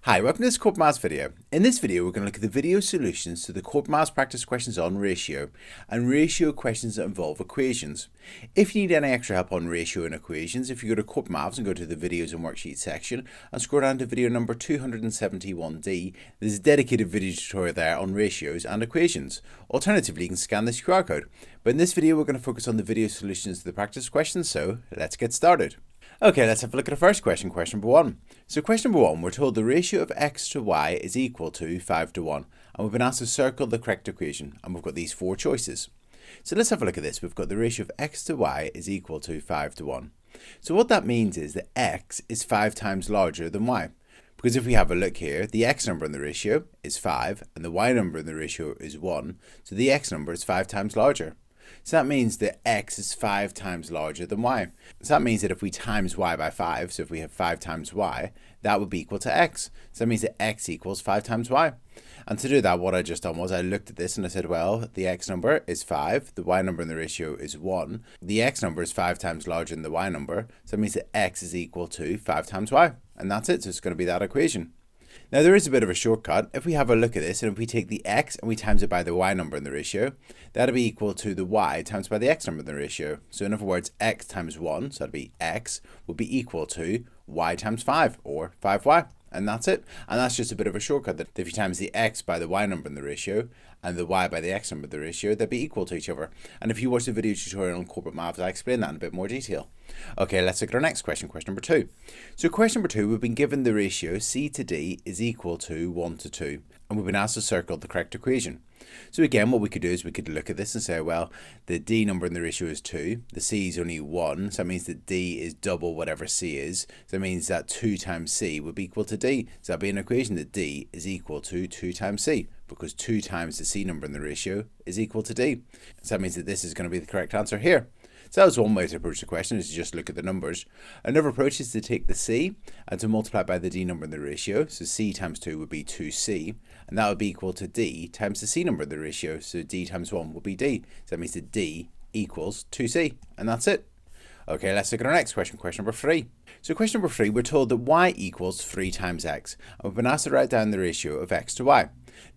Hi, welcome to this Corbettmaths video. In this video, we're going to look at the video solutions to the Corbettmaths practice questions on ratio and ratio questions that involve equations. If you need any extra help on ratio and equations, if you go to Corbettmaths and go to the videos and worksheets section and scroll down to video number 271D, there's a dedicated video tutorial there on ratios and equations. Alternatively, you can scan this QR code. But in this video, we're going to focus on the video solutions to the practice questions, so let's get started. Okay, let's have a look at the first question, question number 1. So question number 1, we're told the ratio of x to y is equal to 5 to 1. And we've been asked to circle the correct equation. And we've got these four choices. So let's have a look at this. We've got the ratio of x to y is equal to 5 to 1. So what that means is that x is 5 times larger than y. Because if we have a look here, the x number in the ratio is 5 and the y number in the ratio is 1. So the x number is 5 times larger. So that means that x is 5 times larger than y. So that means that if we times y by 5, so if we have 5 times y, that would be equal to x. So that means that x equals 5 times y. And to do that, what I just done was I looked at this and I said, well, the x number is 5, the y number in the ratio is 1. The x number is 5 times larger than the y number, so that means that x is equal to 5 times y. And that's it, so it's going to be that equation. Now there is a bit of a shortcut. If we have a look at this and if we take the x and we times it by the y number in the ratio, that'll be equal to the y times by the x number in the ratio. So in other words, x times 1, so that'll be x, will be equal to y times 5 or 5y. And that's it. And that's just a bit of a shortcut that if you times the x by the y number in the ratio and the y by the x number in the ratio, they'll be equal to each other. And if you watch the video tutorial on Corbettmaths, I explain that in a bit more detail. Okay, let's look at our next question, question number 2. So question number 2, we've been given the ratio c to d is equal to 1 to 2. And we've been asked to circle the correct equation. So again, what we could do is we could look at this and say, well, the d number in the ratio is 2, the c is only 1, so that means that d is double whatever c is. So that means that 2 times c would be equal to d. So that'd be an equation that d is equal to 2 times c, because 2 times the c number in the ratio is equal to d. So that means that this is going to be the correct answer here. So that was one way to approach the question, is to just look at the numbers. Another approach is to take the c and to multiply by the d number in the ratio. So c times 2 would be 2c, and that would be equal to d times the c number in the ratio. So d times 1 would be d. So that means that d equals 2c, and that's it. Okay, let's look at our next question, question number 3. So question number 3, we're told that y equals 3 times x, and we've been asked to write down the ratio of x to y.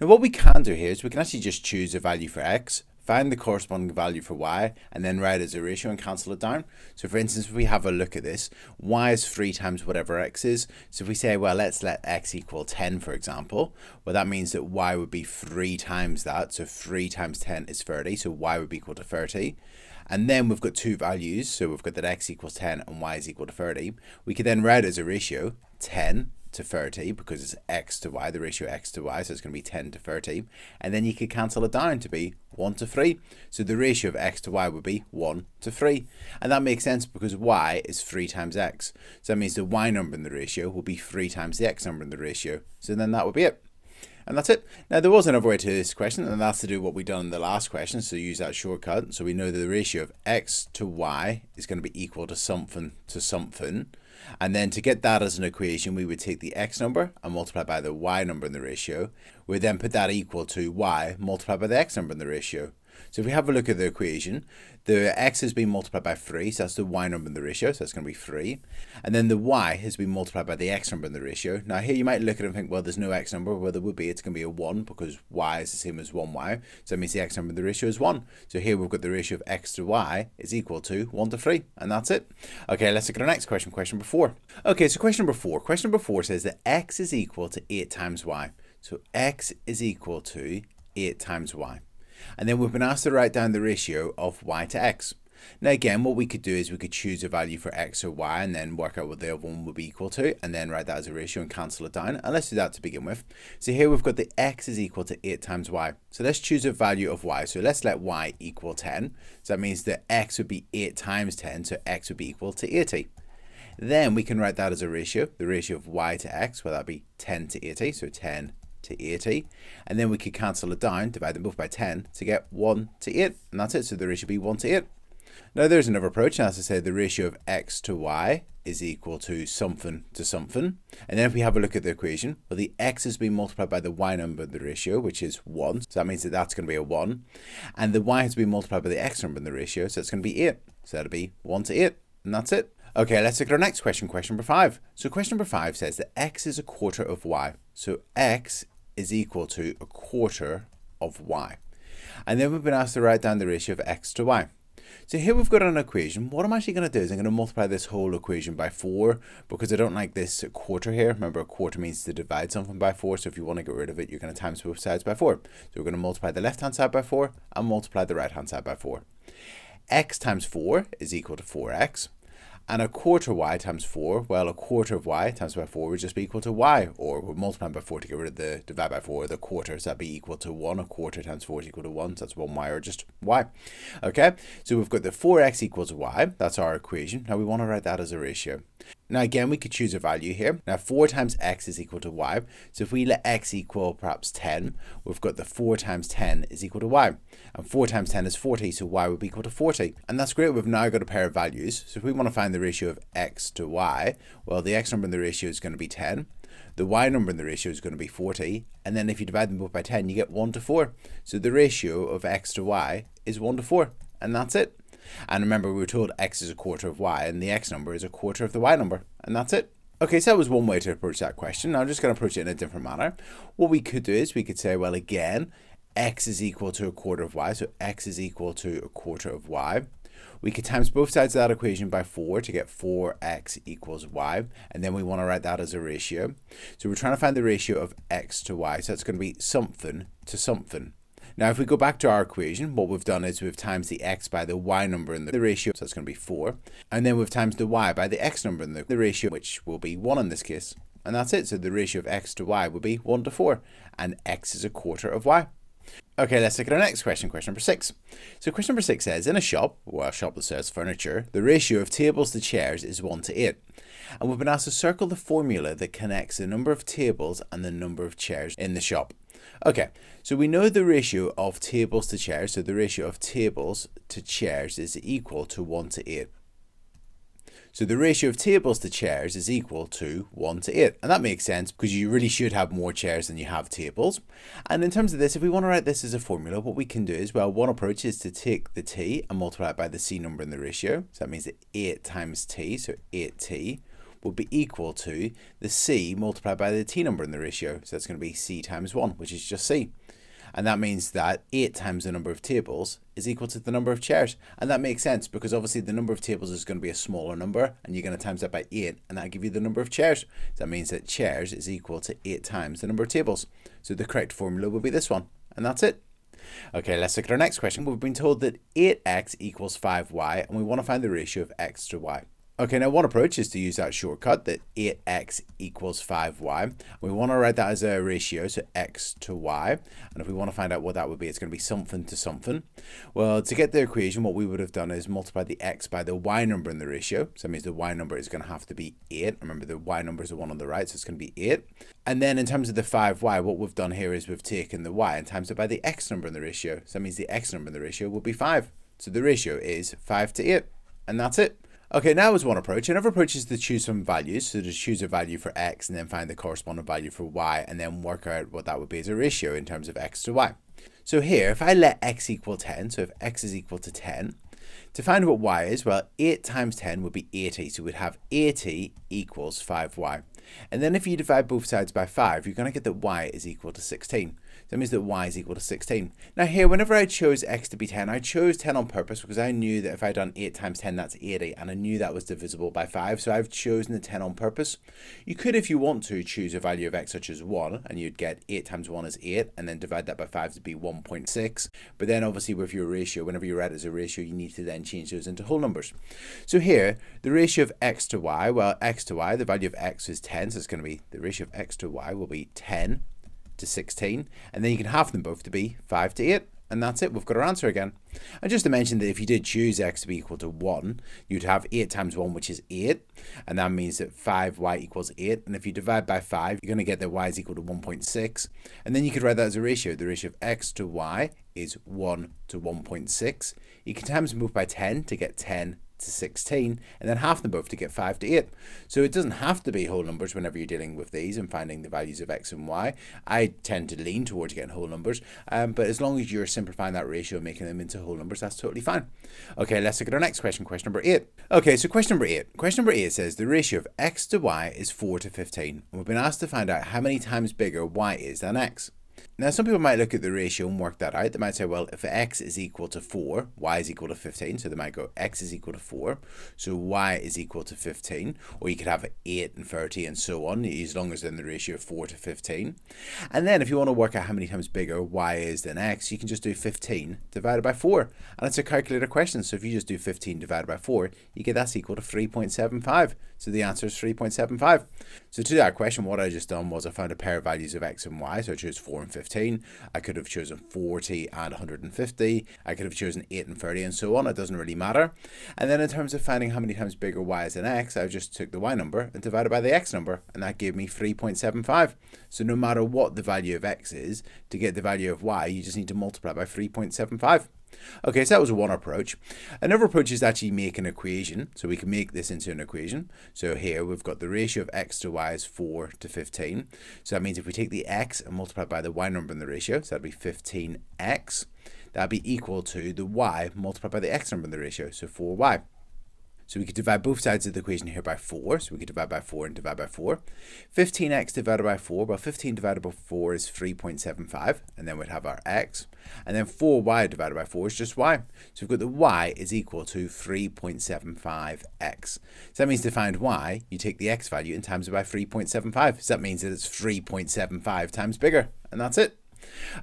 Now what we can do here is we can actually just choose a value for x, find the corresponding value for y, and then write it as a ratio and cancel it down. So for instance, if we have a look at this, y is 3 times whatever x is. So if we say, well, let's let x equal 10, for example, well, that means that y would be 3 times that. So 3 times 10 is 30, so y would be equal to 30. And then we've got two values, so we've got that x equals 10 and y is equal to 30. We could then write it as a ratio, 10 to 30, because it's x to y, the ratio x to y, so it's going to be 10 to 30. And then you could cancel it down to be 1 to 3. So the ratio of x to y would be 1 to 3. And that makes sense because y is 3 times x. So that means the y number in the ratio will be 3 times the x number in the ratio. So then that would be it. And that's it. Now there was another way to this question, and that's to do what we done in the last question, so use that shortcut. So we know that the ratio of x to y is going to be equal to something to something. And then to get that as an equation, we would take the x number and multiply by the y number in the ratio. We'd then put that equal to y multiplied by the x number in the ratio. So if we have a look at the equation, the x has been multiplied by 3, so that's the y number in the ratio, so that's going to be 3. And then the y has been multiplied by the x number in the ratio. Now here you might look at it and think, well, there's no x number. Well, there would be. It's going to be a 1 because y is the same as 1y. So that means the x number in the ratio is 1. So here we've got the ratio of x to y is equal to 1 to 3. And that's it. Okay, let's look at our next question, question number 4. Okay, so question number 4. Question number 4 says that x is equal to 8 times y. So x is equal to 8 times y. And then we've been asked to write down the ratio of y to x. Now again, what we could do is we could choose a value for x or y and then work out what the other one would be equal to and then write that as a ratio and cancel it down. And let's do that to begin with. So here we've got the x is equal to 8 times y. So let's choose a value of y. So let's let y equal 10. So that means that x would be 8 times 10, so x would be equal to 80. Then we can write that as a ratio, the ratio of y to x, well that'd be 10 to 80, so 10 to 80, and then we could cancel it down, divide them both by 10 to get 1 to 8, and that's it. So the ratio would be 1 to 8. Now there's another approach, and as I said, the ratio of x to y is equal to something to something. And then if we have a look at the equation, well, the x has been multiplied by the y number in the ratio, which is 1, so that means that that's going to be a 1, and the y has been multiplied by the x number in the ratio, so it's going to be 8, so that'll be 1 to 8. And that's it. Okay, let's look at our next question, question number 5. So question number 5 says that x is a quarter of y. So x is equal to a quarter of y. And then we've been asked to write down the ratio of x to y. So here we've got an equation. What I'm actually going to do is I'm going to multiply this whole equation by 4 because I don't like this quarter here. Remember, a quarter means to divide something by 4. So if you want to get rid of it, you're going to times both sides by 4. So we're going to multiply the left-hand side by 4 and multiply the right-hand side by 4. X times 4 is equal to 4x. And a quarter y times 4, well, a quarter of y times by 4 would just be equal to y, or we're multiplying by 4 to get rid of the divide by 4, the quarter, so that'd be equal to 1. A quarter times 4 is equal to 1, so that's 1y, or just y. Okay, so we've got the 4x equals y, that's our equation. Now we want to write that as a ratio. Now again, we could choose a value here. Now 4 times x is equal to y, so if we let x equal perhaps 10, we've got the 4 times 10 is equal to y. And 4 times 10 is 40, so y would be equal to 40. And that's great, we've now got a pair of values. So if we want to find the ratio of x to y, well, the x number in the ratio is going to be 10. The y number in the ratio is going to be 40. And then if you divide them both by 10, you get 1 to 4. So the ratio of x to y is 1 to 4. And that's it. And remember, we were told x is a quarter of y, and the x number is a quarter of the y number. And that's it. Okay, so that was one way to approach that question. Now I'm just going to approach it in a different manner. What we could do is we could say, well, again, x is equal to a quarter of y, so x is equal to a quarter of y. We could times both sides of that equation by 4 to get 4x equals y, and then we want to write that as a ratio. So we're trying to find the ratio of x to y, so it's going to be something to something. Now if we go back to our equation, what we've done is we've times the x by the y number in the ratio, so that's going to be 4, and then we've times the y by the x number in the ratio, which will be 1 in this case. And that's it, so the ratio of x to y would be 1 to 4, and x is a quarter of y. Okay, let's look at our next question, question number 6. So question number 6 says, in a shop, or a shop that sells furniture, the ratio of tables to chairs is 1 to 8. And we've been asked to circle the formula that connects the number of tables and the number of chairs in the shop. Okay, so we know the ratio of tables to chairs, so the ratio of tables to chairs is equal to 1 to 8. So the ratio of tables to chairs is equal to 1 to 8. And that makes sense because you really should have more chairs than you have tables. And in terms of this, if we want to write this as a formula, what we can do is, well, one approach is to take the t and multiply it by the c number in the ratio. So that means that 8 times t, so 8t, will be equal to the c multiplied by the t number in the ratio. So that's going to be c times 1, which is just c. And that means that 8 times the number of tables is equal to the number of chairs. And that makes sense because obviously the number of tables is going to be a smaller number, and you're going to times that by 8, and that'll give you the number of chairs. So that means that chairs is equal to 8 times the number of tables. So the correct formula will be this one. And that's it. Okay, let's look at our next question. We've been told that 8x equals 5y, and we want to find the ratio of x to y. Okay, now one approach is to use that shortcut that 8x equals 5y. We want to write that as a ratio, so x to y. And if we want to find out what that would be, it's going to be something to something. Well, to get the equation, what we would have done is multiply the x by the y number in the ratio. So that means the y number is going to have to be 8. Remember, the y number is the one on the right, so it's going to be 8. And then in terms of the 5y, what we've done here is we've taken the y and times it by the x number in the ratio. So that means the x number in the ratio will be 5. So the ratio is 5 to 8. And that's it. Okay, now is one approach. Another approach is to choose some values. So to choose a value for x and then find the corresponding value for y and then work out what that would be as a ratio in terms of x to y. So here, if I let x equal 10, so if x is equal to 10, to find what y is, well, 8 times 10 would be 80. So we'd have 80 equals 5y. And then if you divide both sides by 5, you're going to get that y is equal to 16. That means that y is equal to 16. Now here, whenever I chose x to be 10, I chose 10 on purpose because I knew that if I'd done 8 times 10, that's 80. And I knew that was divisible by 5. So I've chosen the 10 on purpose. You could, if you want to, choose a value of x such as 1. And you'd get 8 times 1 is 8. And then divide that by 5 to be 1.6. But then obviously with your ratio, whenever you write it as a ratio, you need to then change those into whole numbers. So here, the ratio of x to y, well, x to y, the value of x is 10. So it's going to be, the ratio of x to y will be 10 to 16, and then you can half them both to be 5 to 8, and that's it. We've got our answer again. And just to mention that if you did choose x to be equal to 1, you'd have 8 times 1, which is 8, and that means that 5y equals 8, and if you divide by 5, you're going to get that y is equal to 1.6, and then you could write that as a ratio. The ratio of x to y is 1 to 1.6. You can times them both by 10 to get 10 to 16, and then half them both to get 5 to 8. So it doesn't have to be whole numbers whenever you're dealing with these and finding the values of x and y. I tend to lean towards getting whole numbers, but as long as you're simplifying that ratio and making them into whole numbers, that's totally fine. Okay, let's look at our next question, question number 8. Okay, so question number 8. Question number 8 says the ratio of x to y is 4 to 15. And we've been asked to find out how many times bigger y is than x. Now, some people might look at the ratio and work that out. They might say, well, if x is equal to 4, y is equal to 15. So they might go x is equal to 4, so y is equal to 15. Or you could have 8 and 30 and so on, as long as they're in the ratio of 4 to 15. And then if you want to work out how many times bigger y is than x, you can just do 15 divided by 4. And it's a calculator question. So if you just do 15 divided by 4, you get that's equal to 3.75. So the answer is 3.75. So to that question, what I just done was I found a pair of values of x and y. So I chose 4 and 15. I could have chosen 40 and 150. I could have chosen 8 and 30 and so on. It doesn't really matter. And then in terms of finding how many times bigger y is than x, I just took the y number and divided by the x number, and that gave me 3.75. So no matter what the value of x is, to get the value of y, you just need to multiply by 3.75. Okay, so that was one approach. Another approach is actually make an equation. So we can make this into an equation. So here we've got the ratio of x to y is 4 to 15. So that means if we take the x and multiply by the y number in the ratio, so that'd be 15x, that'd be equal to the y multiplied by the x number in the ratio, so 4y. So we could divide both sides of the equation here by 4. So we could divide by 4 and divide by 4. 15x divided by 4, well, 15 divided by 4 is 3.75. And then we'd have our x. And then 4y divided by 4 is just y. So we've got the y is equal to 3.75x. So that means to find y, you take the x value and times it by 3.75. So that means that it's 3.75 times bigger. And that's it.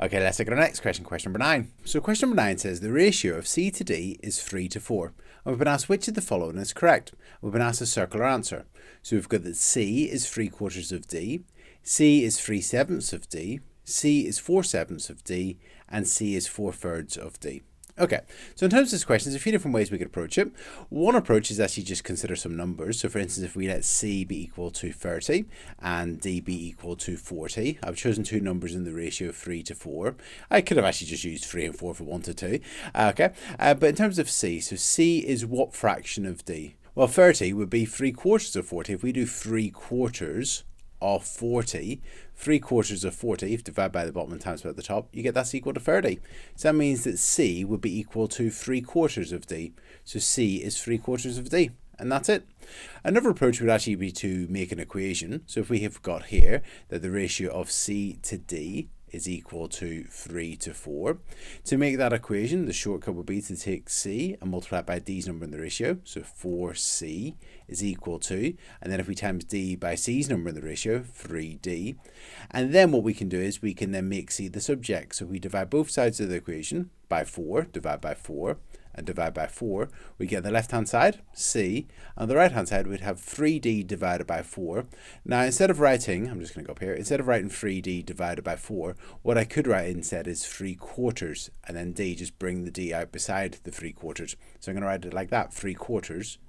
Okay, let's look at our next question, question number 9. So question number 9 says the ratio of c to d is 3 to 4. And we've been asked which of the following is correct. We've been asked to circle our answer. So we've got that c is 3/4 of d, c is 3/7 of d, c is 4/7 of d, and c is 4/3 of d. Okay, so in terms of this question, there's a few different ways we could approach it. One approach is actually just consider some numbers. So for instance, if we let c be equal to 30 and d be equal to 40, I've chosen two numbers in the ratio of 3 to 4. I could have actually just used 3 and 4 if I wanted to. Okay, but in terms of c, so c is what fraction of d? Well, 30 would be 3/4 of 40. If we do 3/4 of 40, 3/4 of 40, if divided by the bottom and times by the top, you get that's equal to 30. So that means that c would be equal to 3/4 of d. So c is 3/4 of d. And that's it. Another approach would actually be to make an equation. So if we have got here that the ratio of c to d is equal to 3 to 4. To make that equation, the shortcut would be to take c and multiply it by d's number in the ratio. So 4c is equal to, and then if we times d by c's number in the ratio, 3d. And then what we can do is we can then make c the subject. So we divide both sides of the equation by 4, divide by 4, and divide by 4, we get the left-hand side, c. On the right-hand side, we'd have 3d divided by 4. Now, instead of writing, I'm just going to go up here, instead of writing 3d divided by 4, what I could write instead is 3/4, and then d, just bring the d out beside the 3/4. So I'm going to write it like that, 3/4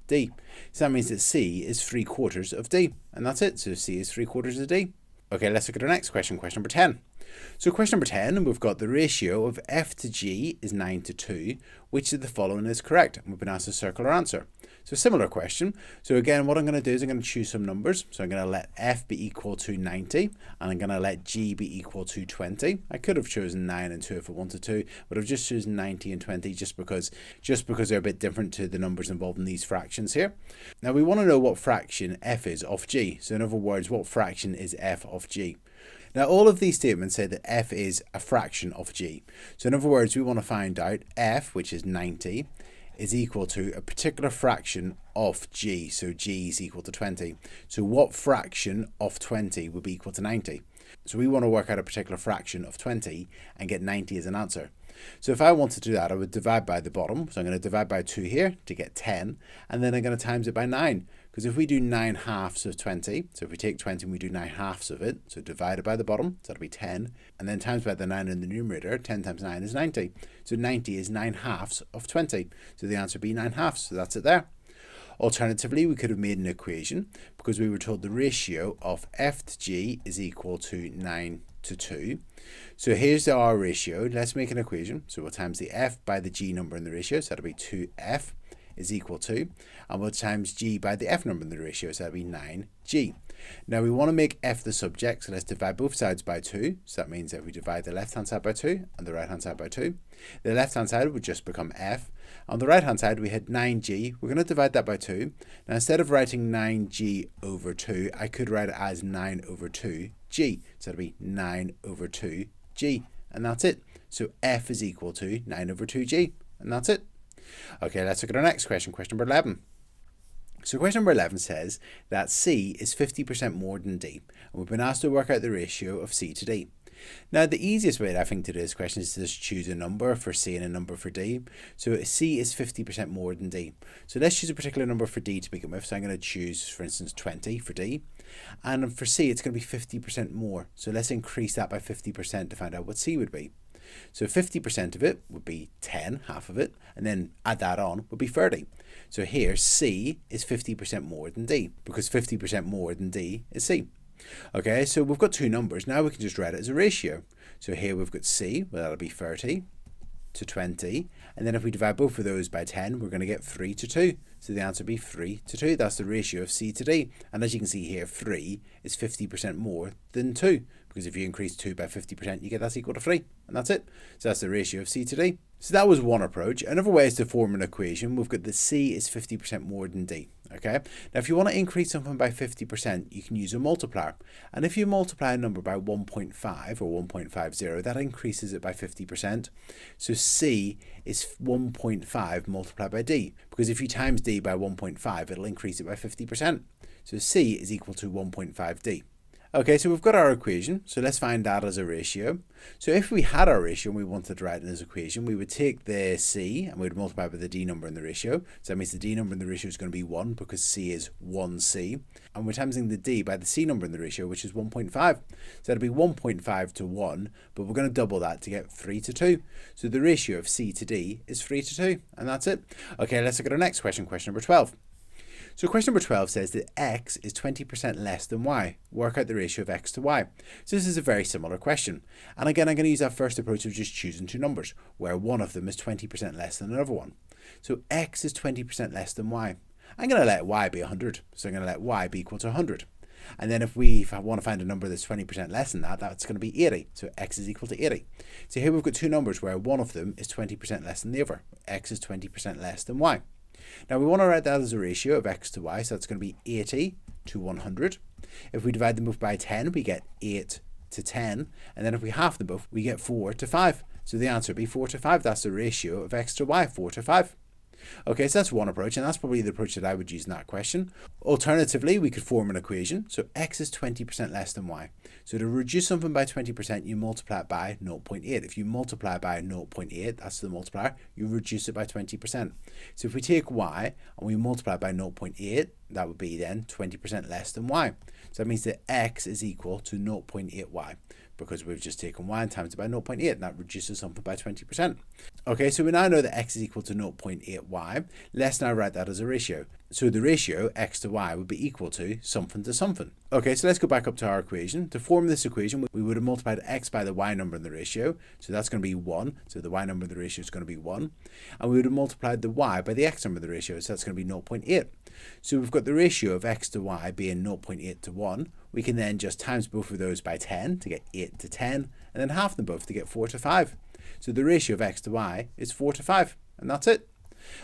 d. So that means that c is 3/4 of d, and that's it. So c is 3/4 of d. Okay, let's look at our next question, question number 10. So question number 10, we've got the ratio of f to g is 9 to 2. Which of the following is correct? And we've been asked to circle our answer. So similar question. So again, what I'm going to do is I'm going to choose some numbers. So I'm going to let f be equal to 90, and I'm going to let g be equal to 20. I could have chosen 9 and 2 if I wanted to, but I've just chosen 90 and 20 just because they're a bit different to the numbers involved in these fractions here. Now we want to know what fraction f is of g. So in other words, what fraction is f of g? Now, all of these statements say that f is a fraction of g. So in other words, we want to find out f, which is 90, is equal to a particular fraction of g. So g is equal to 20. So what fraction of 20 would be equal to 90? So we want to work out a particular fraction of 20 and get 90 as an answer. So if I wanted to do that, I would divide by the bottom. So I'm going to divide by 2 here to get 10, and then I'm going to times it by 9. Because if we do 9 halves of 20, so if we take 20 and we do 9 halves of it, so divided by the bottom, so that'll be 10, and then times by the 9 in the numerator, 10 times 9 is 90. So 90 is 9 halves of 20. So the answer would be 9 halves, so that's it there. Alternatively, we could have made an equation because we were told the ratio of f to g is equal to 9 to 2. So here's the r ratio. Let's make an equation. So we'll times the f by the g number in the ratio, so that'll be 2f is equal to, and we'll times g by the f number in the ratio, so that'll be 9g. Now we want to make f the subject, so let's divide both sides by 2. So that means that if we divide the left hand side by 2 and the right hand side by 2, the left hand side would just become f. On the right hand side we had 9g, we're going to divide that by 2. Now instead of writing 9g over 2, I could write it as 9 over 2g. So that'll be 9 over 2g, and that's it. So f is equal to 9 over 2g, and that's it. Okay, let's look at our next question, question number 11. So question number 11 says that C is 50% more than D, and we've been asked to work out the ratio of C to D. Now the easiest way I think to do this question is to just choose a number for C and a number for D. So C is 50% more than D. So let's choose a particular number for D to begin with. So I'm going to choose, for instance, 20 for D. And for C it's going to be 50% more. So let's increase that by 50% to find out what C would be. So 50% of it would be 10, half of it, and then add that on would be 30. So here C is 50% more than D, because 50% more than D is C. Okay, so we've got two numbers. Now we can just write it as a ratio. So here we've got C, well that'll be 30 to 20, and then if we divide both of those by 10, we're going to get 3 to 2. So the answer would be 3 to 2. That's the ratio of C to D. And as you can see here, 3 is 50% more than 2, because if you increase 2 by 50%, you get that's equal to 3, and that's it. So that's the ratio of C to D. So that was one approach. Another way is to form an equation. We've got that C is 50% more than D. Okay. Now, if you want to increase something by 50%, you can use a multiplier. And if you multiply a number by 1.5 or 1.50, that increases it by 50%. So C is 1.5 multiplied by D, because if you times D by 1.5, it'll increase it by 50%. So C is equal to 1.5D. Okay, so we've got our equation, so let's find that as a ratio. So if we had our ratio and we wanted to write it as an equation, we would take the C and we'd multiply by the D number in the ratio. So that means the D number in the ratio is going to be 1 because C is 1C. And we're timesing the D by the C number in the ratio, which is 1.5. So that'll be 1.5 to 1, but we're going to double that to get 3 to 2. So the ratio of C to D is 3 to 2, and that's it. Okay, let's look at our next question, question number 12. So question number 12 says that x is 20% less than y. Work out the ratio of x to y. So this is a very similar question. And again, I'm going to use that first approach of just choosing two numbers, where one of them is 20% less than another one. So x is 20% less than y. I'm going to let y be 100. So I'm going to let y be equal to 100. And then if I want to find a number that's 20% less than that, that's going to be 80. So x is equal to 80. So here we've got two numbers where one of them is 20% less than the other. X is 20% less than y. Now we want to write that as a ratio of x to y, so that's going to be 80 to 100. If we divide them both by 10, we get 8 to 10, and then if we half them both, we get 4 to 5. So the answer would be 4 to 5. That's the ratio of x to y, 4 to 5. Okay, so that's one approach, and that's probably the approach that I would use in that question. Alternatively, we could form an equation. So x is 20% less than y. So to reduce something by 20%, you multiply it by 0.8. If you multiply by 0.8, that's the multiplier, you reduce it by 20%. So if we take y and we multiply by 0.8, that would be then 20% less than y. So that means that x is equal to 0.8y, because we've just taken y and times it by 0.8, and that reduces something by 20%. Okay, so we now know that x is equal to 0.8y. Let's now write that as a ratio. So the ratio x to y would be equal to something. Okay, so let's go back up to our equation. To form this equation, we would have multiplied x by the y number in the ratio. So that's going to be 1. So the y number in the ratio is going to be 1. And we would have multiplied the y by the x number in the ratio. So that's going to be 0.8. So we've got the ratio of x to y being 0.8 to 1. We can then just times both of those by 10 to get 8 to 10, and then half them both to get 4 to 5. So the ratio of x to y is 4 to 5, and that's it.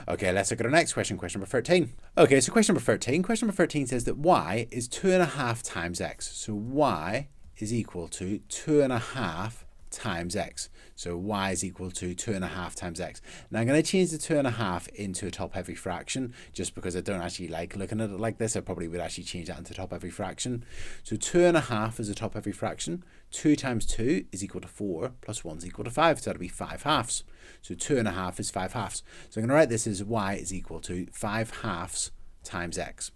Okay, let's look at our next question, question number 13. Okay, so question number 13. Question number 13 says that y is 2.5 times x. So y is equal to 2.5 times x. So y is equal to 2.5 times x. Now I'm going to change the 2.5 into a top-heavy fraction, just because I don't actually like looking at it like this. I probably would actually change that into top-heavy fraction. So 2.5 is a top-heavy fraction. 2 times 2 is equal to 4, plus 1 is equal to 5, so that'll be 5 halves. So 2.5 is 5 halves. So I'm going to write this as y is equal to 5 halves times x.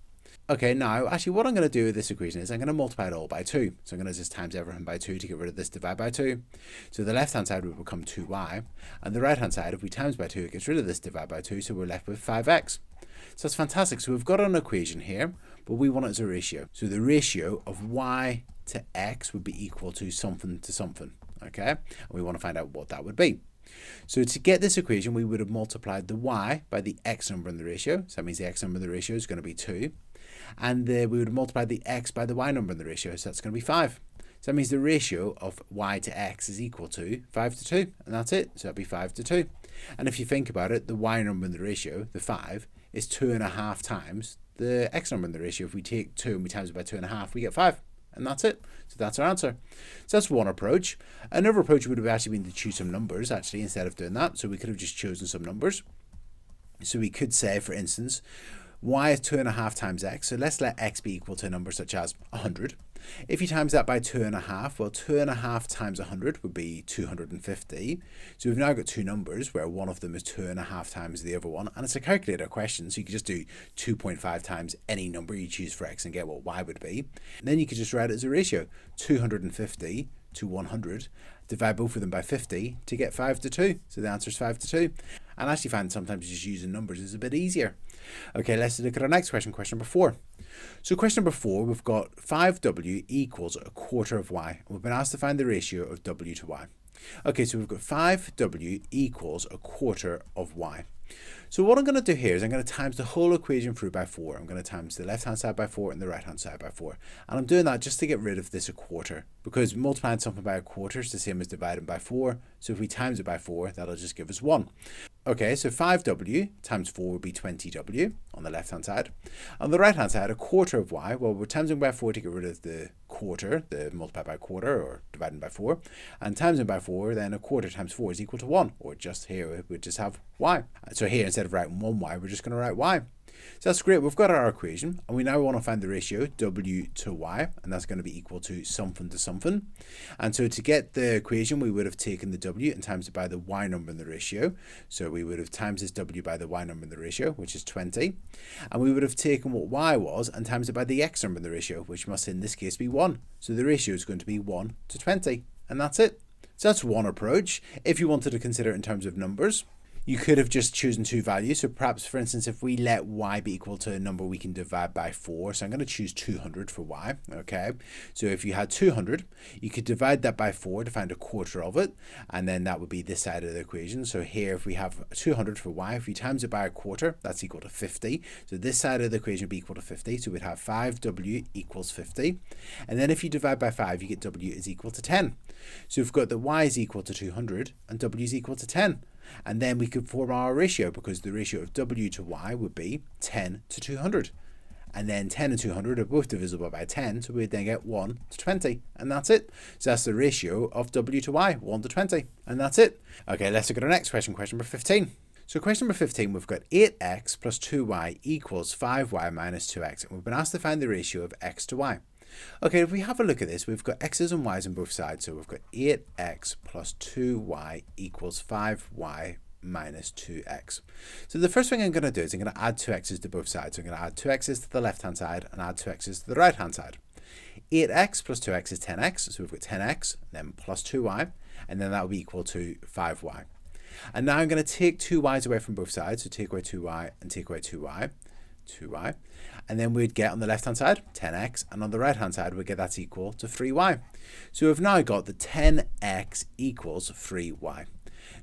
Okay, now actually what I'm going to do with this equation is I'm going to multiply it all by 2. So I'm going to just times everything by 2 to get rid of this divide by 2. So the left hand side will become 2y, and the right hand side, if we times by 2, it gets rid of this divide by 2, so we're left with 5x. So that's fantastic. So we've got an equation here, but we want it as a ratio. So the ratio of y to x would be equal to something, okay? And we want to find out what that would be. So to get this equation, we would have multiplied the y by the x number in the ratio. So that means the x number in the ratio is going to be 2. And we would have multiplied the x by the y number in the ratio. So that's going to be 5. So that means the ratio of y to x is equal to 5 to 2. And that's it. So that'd be 5 to 2. And if you think about it, the y number in the ratio, the 5, is 2.5 times the x number in the ratio. If we take 2 and we times it by 2.5, we get 5. And that's it. So that's our answer. So that's one approach. Another approach would have actually been to choose some numbers, actually, instead of doing that. So we could have just chosen some numbers. So we could say, for instance, y is 2.5 times x. So let's let x be equal to a number such as 100. If you times that by 2.5, well, 2.5 times 100 would be 250. So we've now got two numbers where one of them is 2.5 times the other one. And it's a calculator question, so you could just do 2.5 times any number you choose for x and get what y would be. And then you could just write it as a ratio, 250 to 100. Divide both of them by 50 to get 5 to 2. So the answer is 5 to 2. And I actually find sometimes just using numbers is a bit easier. Okay, let's look at our next question, question number 4. So question number 4, we've got 5w equals a quarter of y. And we've been asked to find the ratio of w to y. Okay, so we've got 5w equals a quarter of y. So what I'm going to do here is I'm going to times the whole equation through by 4. I'm going to times the left-hand side by 4 and the right-hand side by 4. And I'm doing that just to get rid of this a quarter, because multiplying something by a quarter is the same as dividing by 4. So if we times it by 4, that'll just give us 1. Okay, so 5w times 4 would be 20w on the left-hand side. On the right-hand side, a quarter of y, well, we're timesing by 4 to get rid of the quarter, the multiply by quarter or dividing by 4. And timesing by 4, then a quarter times 4 is equal to 1, or just here, we just have y. So here, instead of writing 1y, we're just going to write y. So that's great. We've got our equation, and we now want to find the ratio w to y, and that's going to be equal to something to something. And so to get the equation, we would have taken the w and times it by the y number in the ratio. So we would have times this w by the y number in the ratio, which is 20. And we would have taken what y was and times it by the x number in the ratio, which must in this case be 1. So the ratio is going to be 1 to 20, and that's it. So that's one approach. If you wanted to consider it in terms of numbers, you could have just chosen two values. So perhaps, for instance, if we let y be equal to a number we can divide by 4, so I'm going to choose 200 for y, okay? So if you had 200, you could divide that by 4 to find a quarter of it, and then that would be this side of the equation. So here, if we have 200 for y, if you times it by a quarter, that's equal to 50. So this side of the equation would be equal to 50, so we'd have 5w equals 50. And then if you divide by 5, you get w is equal to 10. So we've got that y is equal to 200, and w is equal to 10. And then we could form our ratio, because the ratio of w to y would be 10 to 200. And then 10 and 200 are both divisible by 10, so we'd then get 1 to 20. And that's it. So that's the ratio of w to y, 1 to 20. And that's it. Okay, let's look at our next question, question number 15. So question number 15, we've got 8x plus 2y equals 5y minus 2x. And we've been asked to find the ratio of x to y. Okay, if we have a look at this, we've got x's and y's on both sides. So we've got 8x plus 2y equals 5y minus 2x. So the first thing I'm going to do is I'm going to add 2x's to both sides. So I'm going to add 2x's to the left-hand side and add 2x's to the right-hand side. 8x plus 2x is 10x. So we've got 10x, then plus 2y, and then that will be equal to 5y. And now I'm going to take 2y's away from both sides. So take away 2y and take away 2y. And then we'd get on the left hand side 10x, and on the right hand side we'd get that's equal to 3y. So we've now got the 10x equals 3y.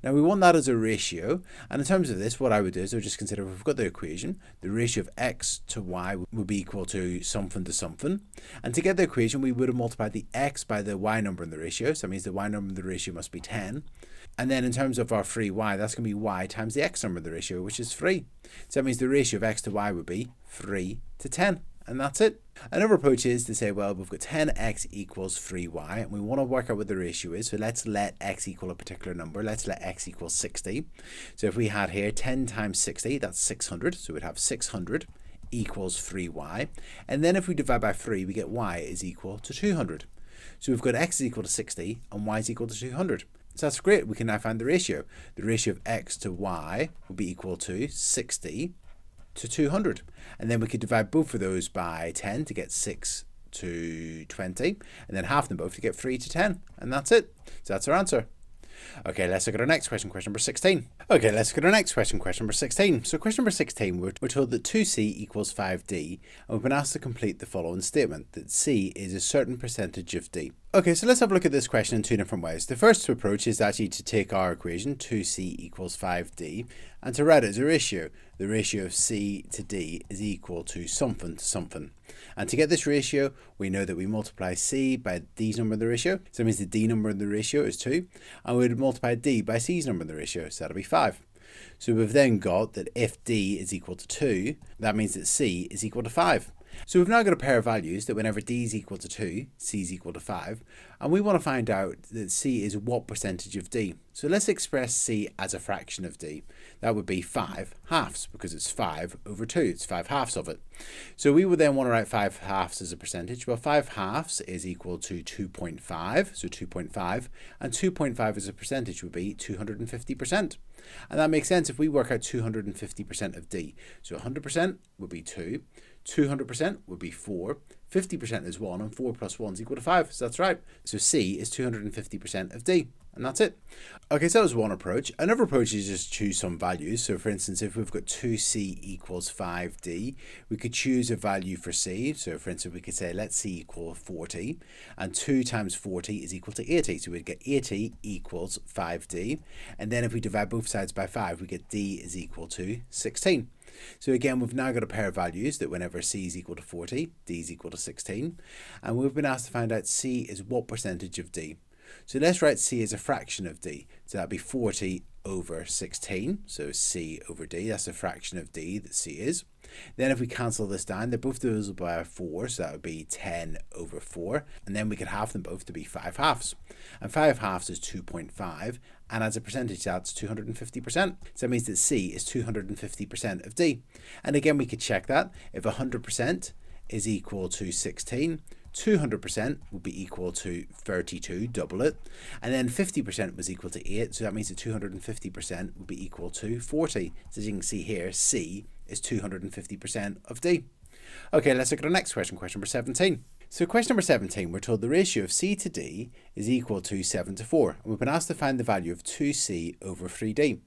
Now we want that as a ratio, and in terms of this, what I would do is I would just consider, if we've got the equation, the ratio of x to y would be equal to something, and to get the equation we would have multiplied the x by the y number in the ratio, so that means the y number in the ratio must be 10. And then in terms of our 3y, that's going to be y times the x number of the ratio, which is 3. So that means the ratio of x to y would be 3 to 10. And that's it. Another approach is to say, well, we've got 10x equals 3y, and we want to work out what the ratio is. So let's let x equal a particular number. Let's let x equal 60. So if we had here 10 times 60, that's 600. So we'd have 600 equals 3y. And then if we divide by 3, we get y is equal to 200. So we've got x is equal to 60 and y is equal to 200. So that's great. We can now find the ratio. The ratio of x to y will be equal to 60 to 200. And then we could divide both of those by 10 to get 6 to 20. And then half them both to get 3 to 10. And that's it. So that's our answer. Okay, let's look at our next question, question number 16. Okay, let's look at our next question, question number 16. So question number 16, we're told that 2c equals 5d, and we've been asked to complete the following statement, that c is a certain percentage of d. Okay, so let's have a look at this question in two different ways. The first approach is actually to take our equation, 2c equals 5d, and to write it as a ratio. The ratio of c to d is equal to something to something. And to get this ratio, we know that we multiply c by d's number in the ratio, so that means the d number in the ratio is 2, and we would multiply d by c's number in the ratio, so that'll be 5. So we've then got that if d is equal to 2, that means that c is equal to 5. So we've now got a pair of values that whenever d is equal to 2, c is equal to 5, and we want to find out that c is what percentage of d. So let's express c as a fraction of d. That would be 5 halves, because it's 5 over 2, it's 5 halves of it. So we would then want to write 5 halves as a percentage. Well, 5 halves is equal to 2.5, so 2.5, and 2.5 as a percentage would be 250%. And that makes sense if we work out 250% of d. So 100% would be 2, 200% would be 4, 50% is 1, and 4 plus 1 is equal to 5. So that's right. So C is 250% of D. And that's it. Okay, so that was one approach. Another approach is just choose some values. So for instance, if we've got 2c equals 5d, we could choose a value for c. So for instance, we could say let c equal 40, and 2 times 40 is equal to 80. So we'd get 80 equals 5d. And then if we divide both sides by 5, we get d is equal to 16. So again, we've now got a pair of values that whenever c is equal to 40, d is equal to 16. And we've been asked to find out c is what percentage of d. So let's write c as a fraction of d. So that'd be 40 over 16. So c over d, that's a fraction of d that c is. Then if we cancel this down, they're both divisible by 4, so that would be 10 over 4. And then we could halve them both to be 5 halves. And 5 halves is 2.5. And as a percentage, that's 250%. So that means that c is 250% of d. And again, we could check that. If 100% is equal to 16, 200% would be equal to 32, double it, and then 50% was equal to 8, so that means that 250% would be equal to 40. So as you can see here, C is 250% of D. Okay, let's look at the next question, question number 17. So question number 17, we're told the ratio of C to D is equal to 7 to 4, and we've been asked to find the value of 2C over 3D.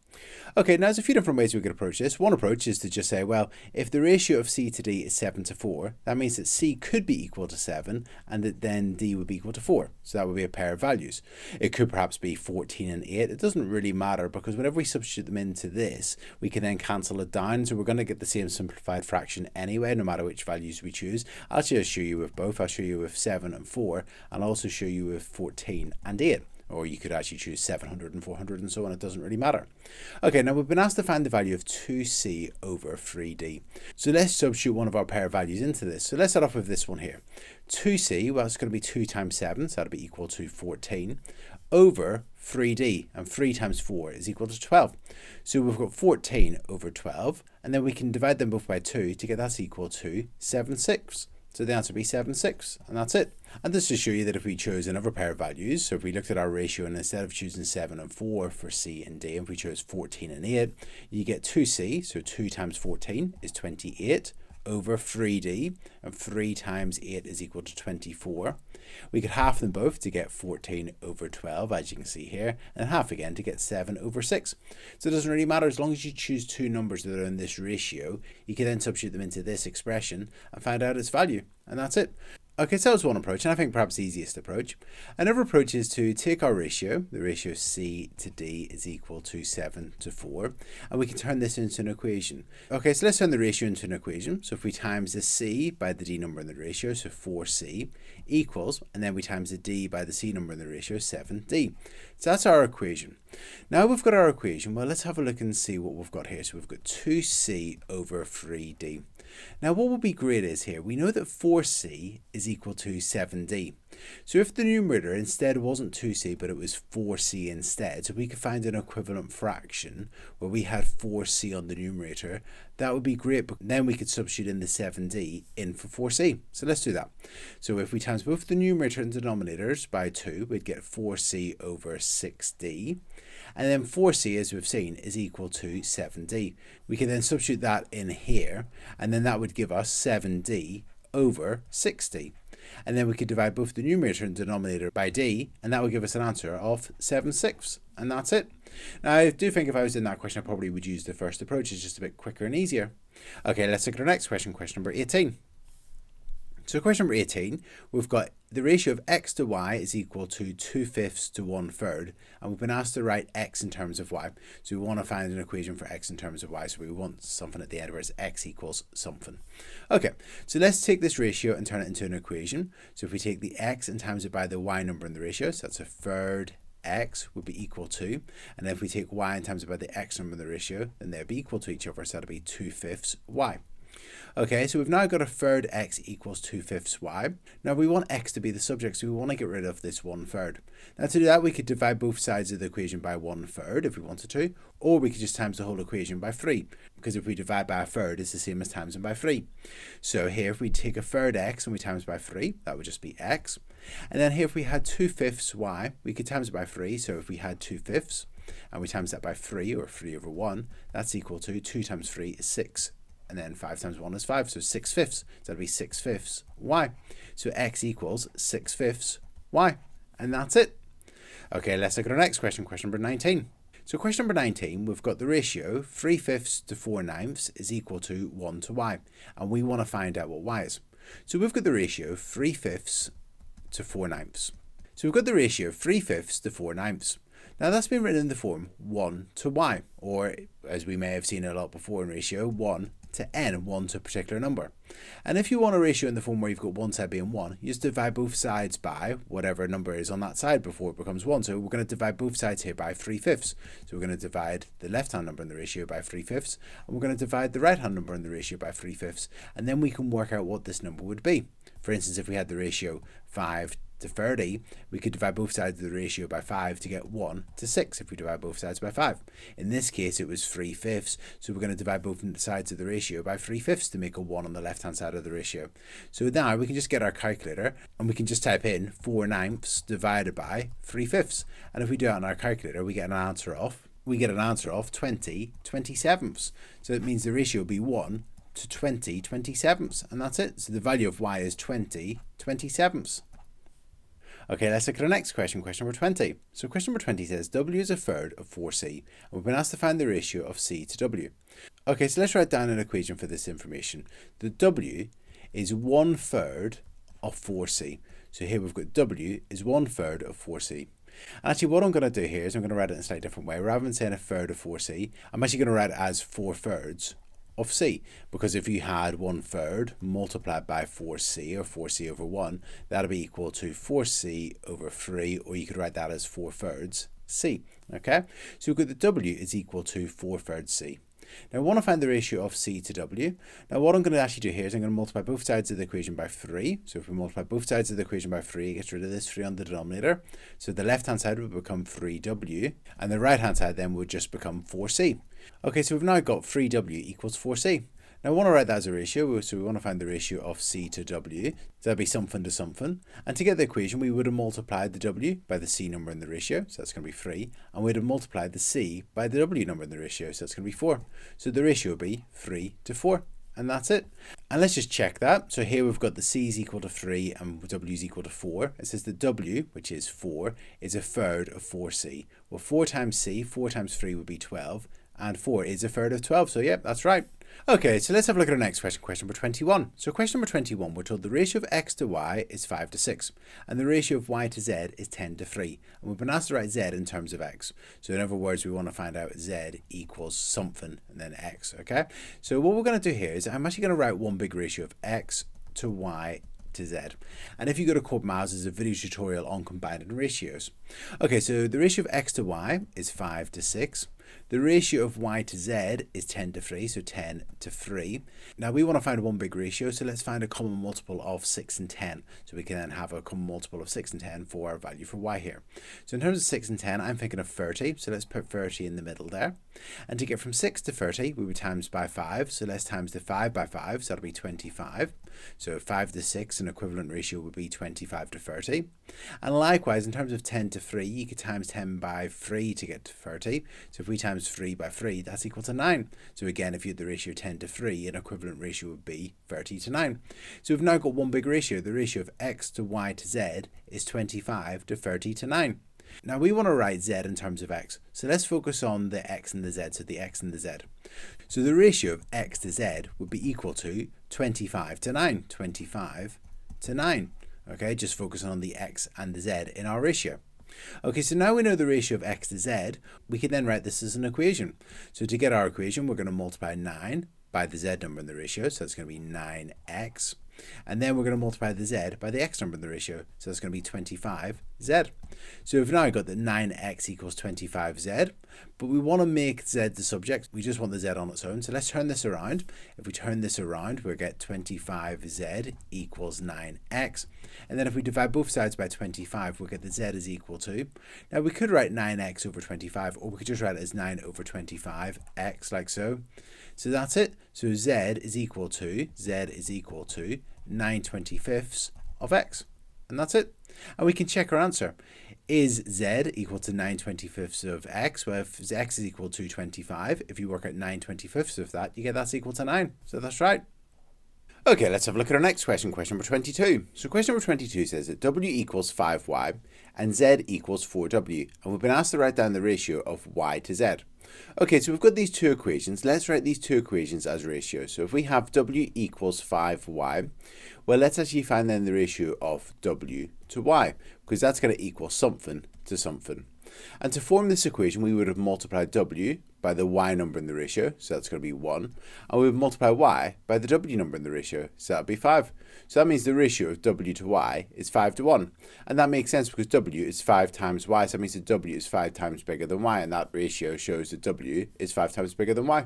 Okay, now there's a few different ways we could approach this. One approach is to just say, well, if the ratio of C to D is 7 to 4, that means that C could be equal to 7 and that then D would be equal to 4. So that would be a pair of values. It could perhaps be 14 and 8. It doesn't really matter because whenever we substitute them into this, we can then cancel it down. So we're going to get the same simplified fraction anyway, no matter which values we choose. I'll just show you with both. I'll show you with 7 and 4, and I'll also show you with 14 and 8. Or you could actually choose 700 and 400 and so on. It doesn't really matter. Okay, now we've been asked to find the value of 2c over 3d. So let's substitute one of our pair of values into this. So let's start off with this one here. 2c, well, it's going to be 2 times 7, so that'll be equal to 14, over 3d, and 3 times 4 is equal to 12. So we've got 14 over 12, and then we can divide them both by 2 to get that's equal to 7/6. So the answer would be 7/6, and that's it. And this to show you that if we chose another pair of values, so if we looked at our ratio and instead of choosing 7 and 4 for C and D, if we chose 14 and 8, you get 2C, so 2 times 14 is 28, over 3D, and 3 times 8 is equal to 24. We could half them both to get 14 over 12, as you can see here, and half again to get 7/6. So it doesn't really matter, as long as you choose two numbers that are in this ratio, you can then substitute them into this expression and find out its value, and that's it. Okay, so that was one approach, and I think perhaps the easiest approach. Another approach is to take our ratio, the ratio C to D is equal to 7 to 4, and we can turn this into an equation. Okay, so let's turn the ratio into an equation. So if we times the C by the D number in the ratio, so 4C, equals, and then we times the D by the C number in the ratio, 7D. So that's our equation. Now we've got our equation, well, let's have a look and see what we've got here. So we've got 2C over 3D. Now what would be great is here, we know that 4C is equal to 7D. So if the numerator instead wasn't 2C but it was 4C instead, so we could find an equivalent fraction where we had 4C on the numerator, that would be great, but then we could substitute in the 7D in for 4C. So let's do that. So if we times both the numerator and denominators by 2, we'd get 4C over 6D. And then 4C, as we've seen, is equal to 7D. We can then substitute that in here, and then that would give us 7D over 6D. And then we could divide both the numerator and denominator by D, and that would give us an answer of 7/6. And that's it. Now, I do think if I was in that question, I probably would use the first approach. It's just a bit quicker and easier. Okay, let's look at our next question, question number 18. So question number 18, we've got the ratio of x to y is equal to 2/5 to 1/3, and we've been asked to write x in terms of y. So we want to find an equation for x in terms of y, so we want something at the end where it's x equals something. Okay, so let's take this ratio and turn it into an equation. So if we take the x and times it by the y number in the ratio, so that's 1/3 x would be equal to, and then if we take y and times it by the x number in the ratio, then they'll be equal to each other, so that'll be 2/5 y. Okay, so we've now got 1/3 x equals 2/5 y. Now we want x to be the subject, so we want to get rid of this 1/3. Now to do that, we could divide both sides of the equation by 1/3 if we wanted to, or we could just times the whole equation by 3, because if we divide by 1/3, it's the same as timesing by 3. So here, if we take 1/3 x and we times by 3, that would just be x. And then here, if we had 2/5 y, we could times it by 3. So if we had 2/5 and we times that by 3, or 3/1, that's equal to 2 times 3 is 6. And then 5 times 1 is 5, so 6/5. So that'll be 6/5 y. So x equals 6/5 y. And that's it. Okay, let's look at our next question, question number 19. So question number 19, we've got the ratio 3/5 to 4/9 is equal to 1 to y. And we want to find out what y is. So we've got the ratio 3/5 to 4/9. So we've got the ratio 3/5 to 4/9. Now that's been written in the form 1 to y, or as we may have seen a lot before in ratio, 1 to n, 1 to a particular number. And if you want a ratio in the form where you've got one side being 1, you just divide both sides by whatever number is on that side before it becomes 1. So we're going to divide both sides here by 3/5. So we're going to divide the left-hand number in the ratio by 3/5, and we're going to divide the right-hand number in the ratio by 3/5, and then we can work out what this number would be. For instance, if we had the ratio 5 to 30, we could divide both sides of the ratio by 5 to get 1 to 6 if we divide both sides by 5. In this case, it was 3/5, so we're going to divide both sides of the ratio by 3/5 to make a 1 on the left-hand side of the ratio. So now we can just get our calculator, and we can just type in 4/9 divided by 3/5. And if we do it on our calculator, we get an answer of 20/27. So it means the ratio will be 1 to 20/27, and that's it. So the value of y is 20/27. Okay, let's look at our next question, question number 20. So question number 20 says w is 1/3 of 4c, and we've been asked to find the ratio of c to w. Okay, so let's write down an equation for this information. The w is 1/3 of 4c. So here we've got w is 1/3 of 4c. And actually what I'm going to do here is I'm going to write it in a slightly different way. Rather than saying 1/3 of 4c, I'm actually going to write it as 4/3 of c, because if you had 1/3 multiplied by 4c, or 4c over 1, that'll be equal to 4c over 3, or you could write that as 4/3 c. Okay, so we've got the w is equal to 4/3 c. Now I want to find the ratio of c to w. Now what I'm going to actually do here is I'm going to multiply both sides of the equation by 3. So if we multiply both sides of the equation by 3, it gets rid of this 3 on the denominator. So the left hand side would become 3w, and the right hand side then would just become 4c. Okay, so we've now got 3w equals 4c. Now I want to write that as a ratio, so we want to find the ratio of c to w. So that'd be something to something. And to get the equation, we would have multiplied the w by the c number in the ratio, so that's going to be 3. And we'd have multiplied the c by the w number in the ratio, so that's going to be 4. So the ratio would be 3/4. And that's it. And let's just check that. So here we've got the c is equal to 3 and w is equal to 4. It says that w, which is 4, is 1/3 of 4c. Well, 4 times c, 4 times 3 would be 12. And 4 is 1/3 of 12, so yeah, that's right. Okay, so let's have a look at our next question, question number 21. So question number 21, we're told the ratio of x to y is 5 to 6, and the ratio of y to z is 10 to 3. And we've been asked to write z in terms of x. So in other words, we want to find out z equals something, and then x, okay? So what we're going to do here is I'm actually going to write one big ratio of x to y to z. And if you go to Corbettmaths, there's a video tutorial on combining ratios. Okay, so the ratio of x to y is 5 to 6. The ratio of y to z is 10 to 3, so 10 to 3. Now we want to find one big ratio, so let's find a common multiple of 6 and 10. So we can then have a common multiple of 6 and 10 for our value for y here. So in terms of 6 and 10, I'm thinking of 30, so let's put 30 in the middle there. And to get from 6 to 30, we would times by 5, so let's times the 5 by 5, so that'll be 25. So 5 to 6, an equivalent ratio would be 25 to 30. And likewise, in terms of 10 to 3, you could times 10 by 3 to get to 30. So if we times 3 by 3, that's equal to 9. So again, if you had the ratio 10 to 3, an equivalent ratio would be 30 to 9. So we've now got one big ratio. The ratio of x to y to z is 25 to 30 to 9. Now we want to write z in terms of x. So let's focus on the x and the z, so the x and the z. So the ratio of x to z would be equal to 25 to 9. 25 to 9. Okay, just focusing on the x and the z in our ratio. Okay, so now we know the ratio of x to z, we can then write this as an equation. So to get our equation, we're going to multiply 9 by the z number in the ratio, so it's going to be 9x. And then we're going to multiply the z by the x number in the ratio, so it's going to be 25z. So we've now got that 9x equals 25z, but we want to make z the subject. We just want the z on its own, so let's turn this around. If we turn this around, we'll get 25z equals 9x. And then if we divide both sides by 25, we'll get that z is equal to. Now we could write 9x over 25, or we could just write it as 9 over 25x, like so. So that's it. So z is equal to 9/25 of x. And that's it. And we can check our answer. Is z equal to 9/25 of x? Well, if x is equal to 25, if you work out 9/25 of that, you get that's equal to 9. So that's right. Okay, let's have a look at our next question, question number 22. So question number 22 says that w equals 5y and z equals 4w. And we've been asked to write down the ratio of y to z. Okay, so we've got these two equations. Let's write these two equations as ratios. So if we have w equals 5y, well, let's actually find then the ratio of w to y, because that's going to equal something to something. And to form this equation, we would have multiplied w by the y number in the ratio, so that's going to be 1. And we would multiply y by the w number in the ratio, so that would be 5. So that means the ratio of w to y is 5 to 1. And that makes sense because w is 5 times y, so that means that w is 5 times bigger than y, and that ratio shows that w is 5 times bigger than y.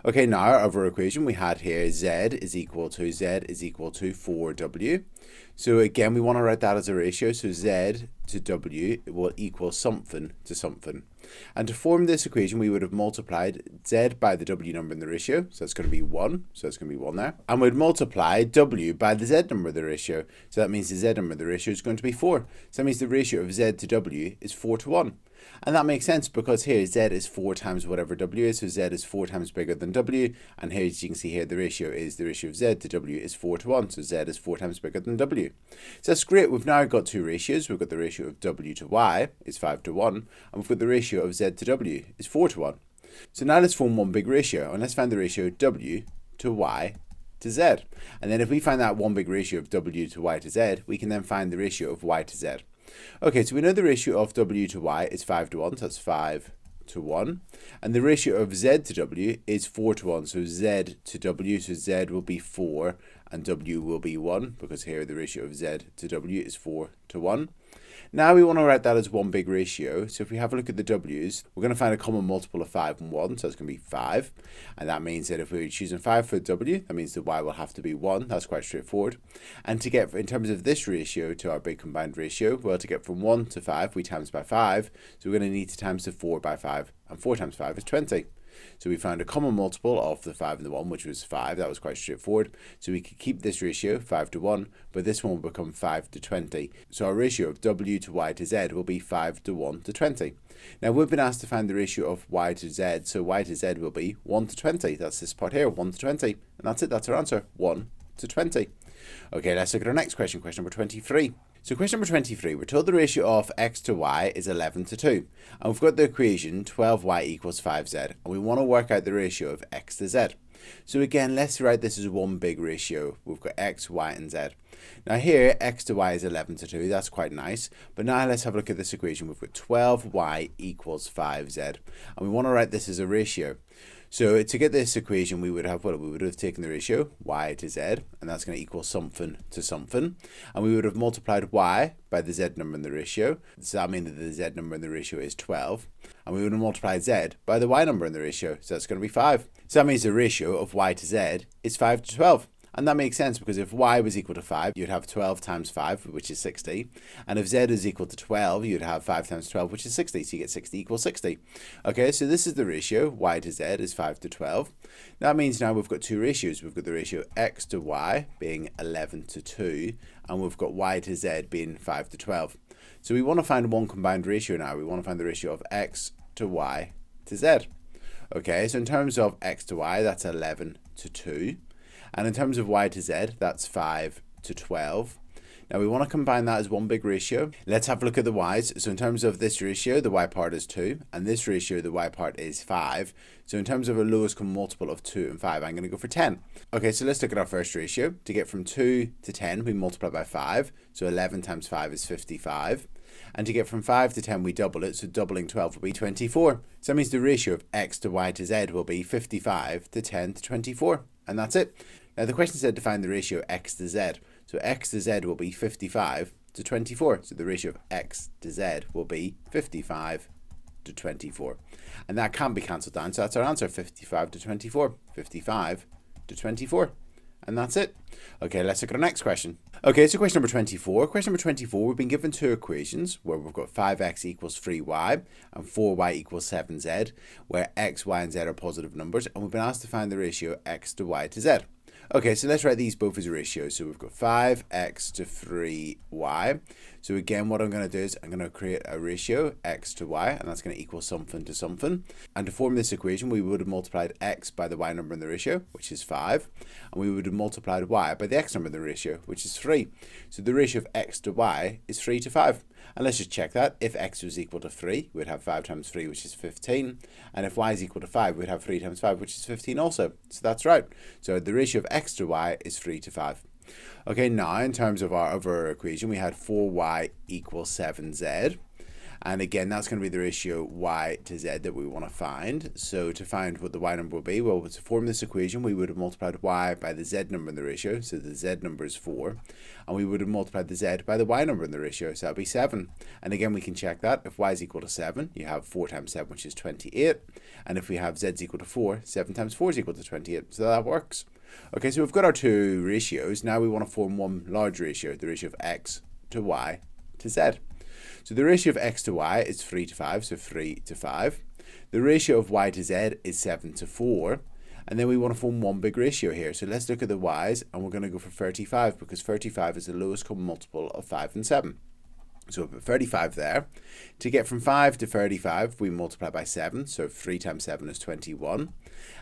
Okay, now our other equation we had here, z is equal to 4w. So again, we want to write that as a ratio, so z to w will equal something to something. And to form this equation, we would have multiplied z by the w number in the ratio, so that's going to be 1, so that's going to be 1 there. And we'd multiply w by the z number of the ratio, so that means the z number of the ratio is going to be 4. So that means the ratio of z to w is 4 to 1. And that makes sense because here z is 4 times whatever w is, so z is 4 times bigger than w, and here as you can see here the ratio of z to w is 4 to 1, so z is 4 times bigger than w. So that's great. We've now got two ratios. We've got the ratio of w to y is 5 to 1, and we've got the ratio of z to w is 4 to 1. So now let's form one big ratio, and let's find the ratio w to y to z. And then if we find that one big ratio of w to y to z, we can then find the ratio of y to z. Okay, so we know the ratio of w to y is 5 to 1, so that's 5 to 1. And the ratio of z to w is 4 to 1, so z to w, so z will be 4 and w will be 1, because here the ratio of z to w is 4 to 1. Now we want to write that as one big ratio, so if we have a look at the w's, we're going to find a common multiple of 5 and 1, so it's going to be 5. And that means that if we're choosing 5 for w, that means that y will have to be 1. That's quite straightforward. And to get, in terms of this ratio to our big combined ratio, well, to get from 1 to 5, we times by 5, so we're going to need to times the 4 by 5, and 4 times 5 is 20. So we found a common multiple of the 5 and the 1, which was 5. That was quite straightforward. So we could keep this ratio, 5 to 1, but this one will become 5 to 20. So our ratio of w to y to z will be 5 to 1 to 20. Now we've been asked to find the ratio of y to z, so y to z will be 1 to 20. That's this part here, 1 to 20. And that's it, that's our answer, 1 to 20. Okay, let's look at our next question, question number 23. So question number 23, we're told the ratio of x to y is 11 to 2. And we've got the equation 12y equals 5z. And we want to work out the ratio of x to z. So again, let's write this as one big ratio. We've got x, y, and z. Now here, x to y is 11 to 2. That's quite nice. But now let's have a look at this equation. We've got 12y equals 5z. And we want to write this as a ratio. So to get this equation, we would have taken the ratio y to z, and that's going to equal something to something. And we would have multiplied y by the z number in the ratio. So that means that the z number in the ratio is 12. And we would have multiplied z by the y number in the ratio. So that's going to be 5. So that means the ratio of y to z is 5 to 12. And that makes sense because if y was equal to 5, you'd have 12 times 5, which is 60. And if z is equal to 12, you'd have 5 times 12, which is 60. So you get 60 equals 60. Okay, so this is the ratio. Y to z is 5 to 12. That means now we've got two ratios. We've got the ratio x to y being 11 to 2. And we've got y to z being 5 to 12. So we want to find one combined ratio now. We want to find the ratio of x to y to z. Okay, so in terms of x to y, that's 11 to 2. And in terms of y to z, that's 5 to 12. Now we want to combine that as one big ratio. Let's have a look at the y's. So in terms of this ratio, the y part is 2, and this ratio, the y part is 5. So in terms of a lowest common multiple of 2 and 5, I'm going to go for 10. Okay, so let's look at our first ratio. To get from 2 to 10, we multiply by 5. So 11 times 5 is 55. And to get from 5 to 10, we double it. So doubling 12 will be 24. So that means the ratio of x to y to z will be 55 to 10 to 24. And that's it. Now the question said to find the ratio of x to z. So x to z will be 55 to 24. So the ratio of x to z will be 55 to 24. And that can be cancelled down. So that's our answer, 55 to 24. 55 to 24. And that's it. Okay, let's look at our next question. Okay, so question number 24. Question number 24, we've been given two equations where we've got 5x equals 3y and 4y equals 7z, where x, y, and z are positive numbers, and we've been asked to find the ratio x to y to z. Okay, so let's write these both as ratios. So we've got 5x to 3y. So again, what I'm going to do is I'm going to create a ratio, x to y, and that's going to equal something to something. And to form this equation, we would have multiplied x by the y number in the ratio, which is 5. And we would have multiplied y by the x number in the ratio, which is 3. So the ratio of x to y is 3 to 5. And let's just check that. If x was equal to 3, we'd have 5 times 3, which is 15. And if y is equal to 5, we'd have 3 times 5, which is 15 also. So that's right. So the ratio of x to y is 3 to 5. Okay, now in terms of our other equation, we had 4y equals 7z. And again, that's going to be the ratio y to z that we want to find. So to find what the y number will be, well, to form this equation, we would have multiplied y by the z number in the ratio. So the z number is 4. And we would have multiplied the z by the y number in the ratio. So that would be 7. And again, we can check that. If y is equal to 7, you have 4 times 7, which is 28. And if we have z is equal to 4, 7 times 4 is equal to 28. So that works. Okay, so we've got our two ratios. Now we want to form one large ratio, the ratio of x to y to z. So the ratio of x to y is 3 to 5, so 3 to 5. The ratio of y to z is 7 to 4. And then we want to form one big ratio here. So let's look at the y's, and we're going to go for 35 because 35 is the lowest common multiple of 5 and 7. So we'll put 35 there. To get from 5 to 35, we multiply by 7. So 3 times 7 is 21.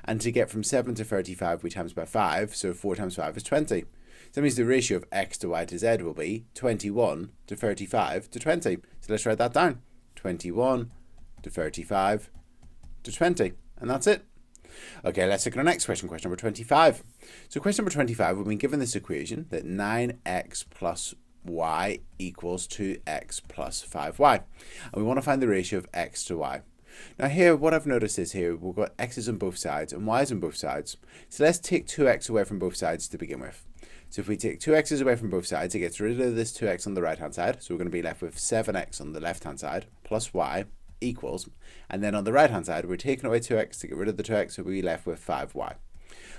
And to get from 7 to 35, we times by 5. So 4 times 5 is 20. So that means the ratio of x to y to z will be 21 to 35 to 20. So let's write that down. 21 to 35 to 20. And that's it. Okay, let's look at our next question, question number 25. So question number 25, we've been given this equation that 9x plus y equals 2x plus 5y. And we want to find the ratio of x to y. Now here, what I've noticed is here, we've got x's on both sides and y's on both sides. So let's take 2x away from both sides to begin with. So if we take 2x's away from both sides, it gets rid of this 2x on the right-hand side. So we're going to be left with 7x on the left-hand side plus y equals. And then on the right-hand side, we're taking away 2x to get rid of the 2x, so we'll be left with 5y.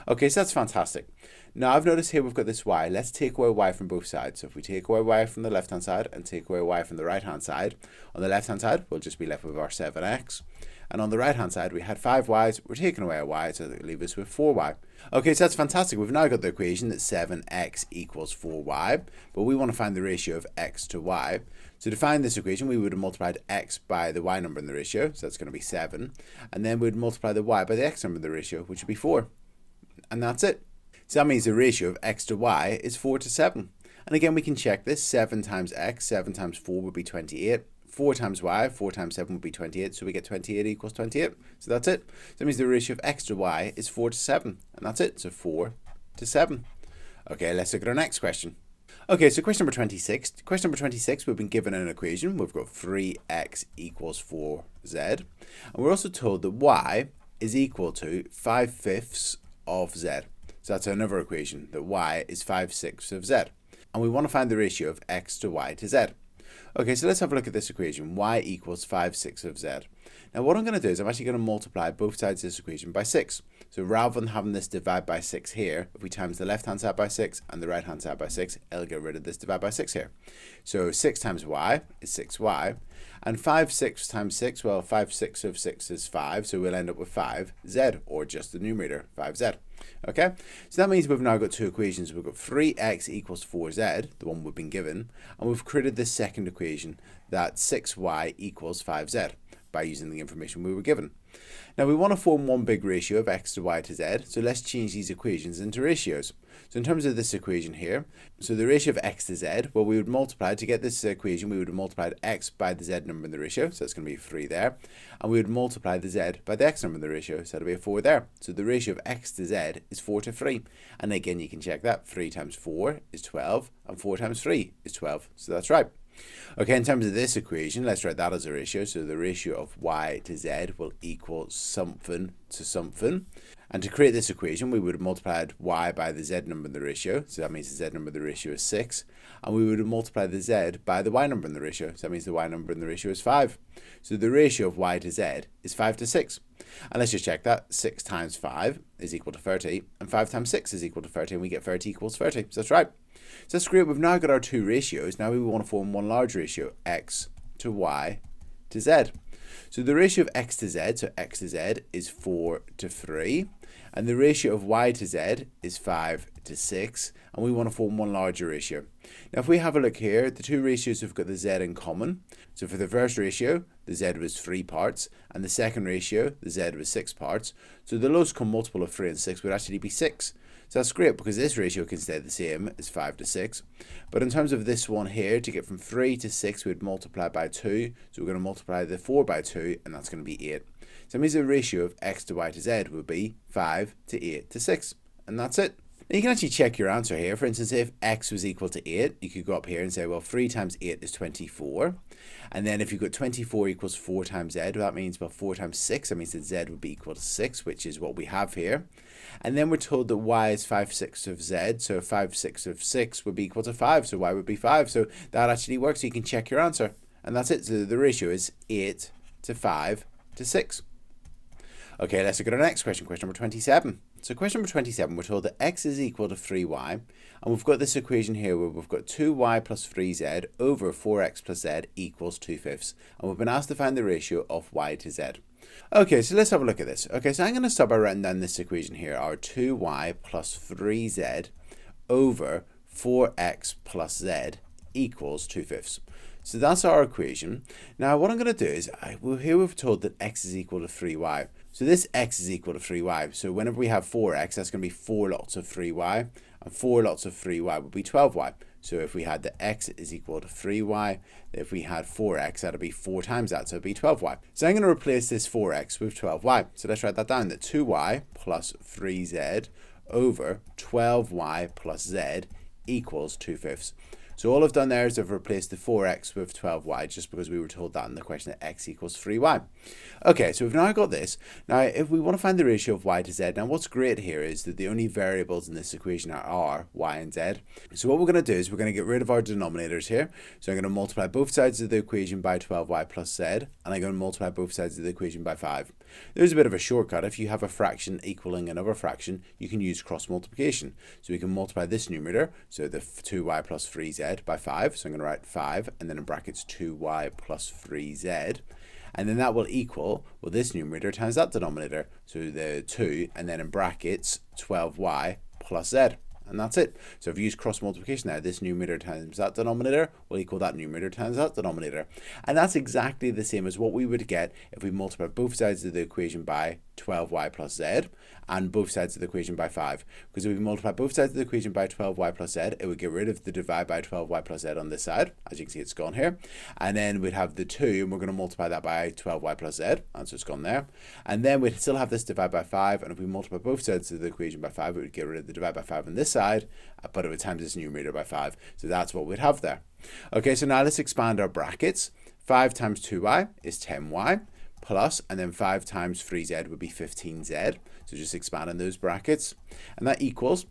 Okay, so that's fantastic. Now I've noticed here we've got this y. Let's take away y from both sides. So if we take away y from the left-hand side and take away y from the right-hand side, on the left-hand side, we'll just be left with our 7x. And on the right-hand side, we had 5 y's. We're taking away a y, so that leaves us with 4y. Okay, so that's fantastic. We've now got the equation that 7x equals 4y, but we want to find the ratio of x to y. So to find this equation, we would have multiplied x by the y number in the ratio, so that's going to be 7. And then we'd multiply the y by the x number in the ratio, which would be 4. And that's it. So that means the ratio of x to y is 4 to 7. And again, we can check this. 7 times x, 7 times 4 would be 28. 4 times y, 4 times 7 would be 28. So we get 28 equals 28. So that's it. So that means the ratio of x to y is 4 to 7. And that's it. So 4 to 7. Okay, let's look at our next question. Okay, so question number 26. Question number 26, we've been given an equation. We've got 3x equals 4z. And we're also told that y is equal to 5/5 of z. So that's another equation, that y is 5/6 of z. And we want to find the ratio of x to y to z. Okay, so let's have a look at this equation. Y equals 5/6 of z. Now what I'm going to do is I'm actually going to multiply both sides of this equation by 6. So rather than having this divide by 6 here, if we times the left hand side by 6 and the right hand side by 6, it'll get rid of this divide by 6 here. So 6 times y is 6y. And 5/6 times 6, well, 5/6 of 6 is 5, so we'll end up with 5z, or just the numerator, 5z. Okay, so that means we've now got two equations. We've got 3x equals 4z, the one we've been given, and we've created this second equation, that 6y equals 5z. by using the information we were given. Now we want to form one big ratio of x to y to z, so let's change these equations into ratios. So in terms of this equation here, so the ratio of x to z, well, we would multiply, to get this equation, we would have multiplied x by the z number in the ratio, so that's going to be 3 there, and we would multiply the z by the x number in the ratio, so that'll be a 4 there. So the ratio of x to z is 4 to 3, and again you can check that, 3 times 4 is 12, and 4 times 3 is 12, so that's right. Okay, in terms of this equation, let's write that as a ratio. So the ratio of y to z will equal something to something. And to create this equation, we would have multiplied y by the z number in the ratio. So that means the z number in the ratio is 6. And we would have multiplied the z by the y number in the ratio. So that means the y number in the ratio is 5. So the ratio of y to z is 5 to 6. And let's just check that. 6 times 5 is equal to 30. And 5 times 6 is equal to 30. And we get 30 equals 30. So that's right. So that's great. We've now got our two ratios. Now we want to form one large ratio, x to y to z. So the ratio of x to z, so x to z is 4 to 3. And the ratio of y to z is 5 to 6. And we want to form one larger ratio. Now if we have a look here, the two ratios have got the z in common. So for the first ratio, the z was 3 parts. And the second ratio, the z was 6 parts. So the lowest common multiple of 3 and 6 would actually be 6. So that's great because this ratio can stay the same as 5 to 6. But in terms of this one here, to get from 3 to 6, we'd multiply by 2. So we're going to multiply the 4 by 2, and that's going to be 8. So that means the ratio of x to y to z would be 5 to 8 to 6. And that's it. Now you can actually check your answer here. For instance, if x was equal to 8, you could go up here and say, well, 3 times 8 is 24. And then if you've got 24 equals 4 times z, well, that means, well, 4 times 6, that means that z would be equal to 6, which is what we have here. And then we're told that y is 5/6 of z, so 5/6 of 6 would be equal to 5, so y would be 5. So that actually works, so you can check your answer. And that's it. So the ratio is 8 to 5 to 6. Okay, let's look at our next question, question number 27. So question number 27, we're told that x is equal to 3y, and we've got this equation here where we've got 2y plus 3z over 4x plus z equals 2/5, and we've been asked to find the ratio of y to z. Okay, so let's have a look at this. Okay, so I'm going to start by writing down this equation here, our 2y plus 3z over 4x plus z equals 2/5. So that's our equation. Now what I'm going to do is, here we've told that x is equal to 3y. So this x is equal to 3y. So whenever we have 4x, that's going to be 4 lots of 3y. And 4 lots of 3y would be 12y. So if we had the x is equal to 3y, if we had 4x, that would be 4 times that, so it would be 12y. So I'm going to replace this 4x with 12y. So let's write that down, that 2y plus 3z over 12y plus z equals 2/5. So all I've done there is I've replaced the 4x with 12y just because we were told that in the question that x equals 3y. Okay, so we've now got this. Now, if we want to find the ratio of y to z, now what's great here is that the only variables in this equation are r, y, and z. So what we're going to do is we're going to get rid of our denominators here. So I'm going to multiply both sides of the equation by 12y plus z, and I'm going to multiply both sides of the equation by 5. There's a bit of a shortcut. If you have a fraction equaling another fraction, you can use cross multiplication. So we can multiply this numerator, so the 2y plus 3z by 5. So I'm going to write 5 and then in brackets 2y plus 3z. And then that will equal, well, this numerator times that denominator. So the 2 and then in brackets 12y plus z. And that's it. So if you use cross multiplication now, this numerator times that denominator will equal that numerator times that denominator. And that's exactly the same as what we would get if we multiply both sides of the equation by 12y plus z and both sides of the equation by 5. Because if we multiply both sides of the equation by 12y plus z, it would get rid of the divide by 12y plus z on this side. As you can see, it's gone here. And then we'd have the 2, and we're going to multiply that by 12y plus z. And so it's gone there. And then we'd still have this divide by 5. And if we multiply both sides of the equation by 5, it would get rid of the divide by 5 on this side, but it would times this numerator by 5. So that's what we'd have there. Okay, so now let's expand our brackets. 5 times 2y is 10y. Plus, and then 5 times 3z would be 15z. So just expanding those brackets. And that equals,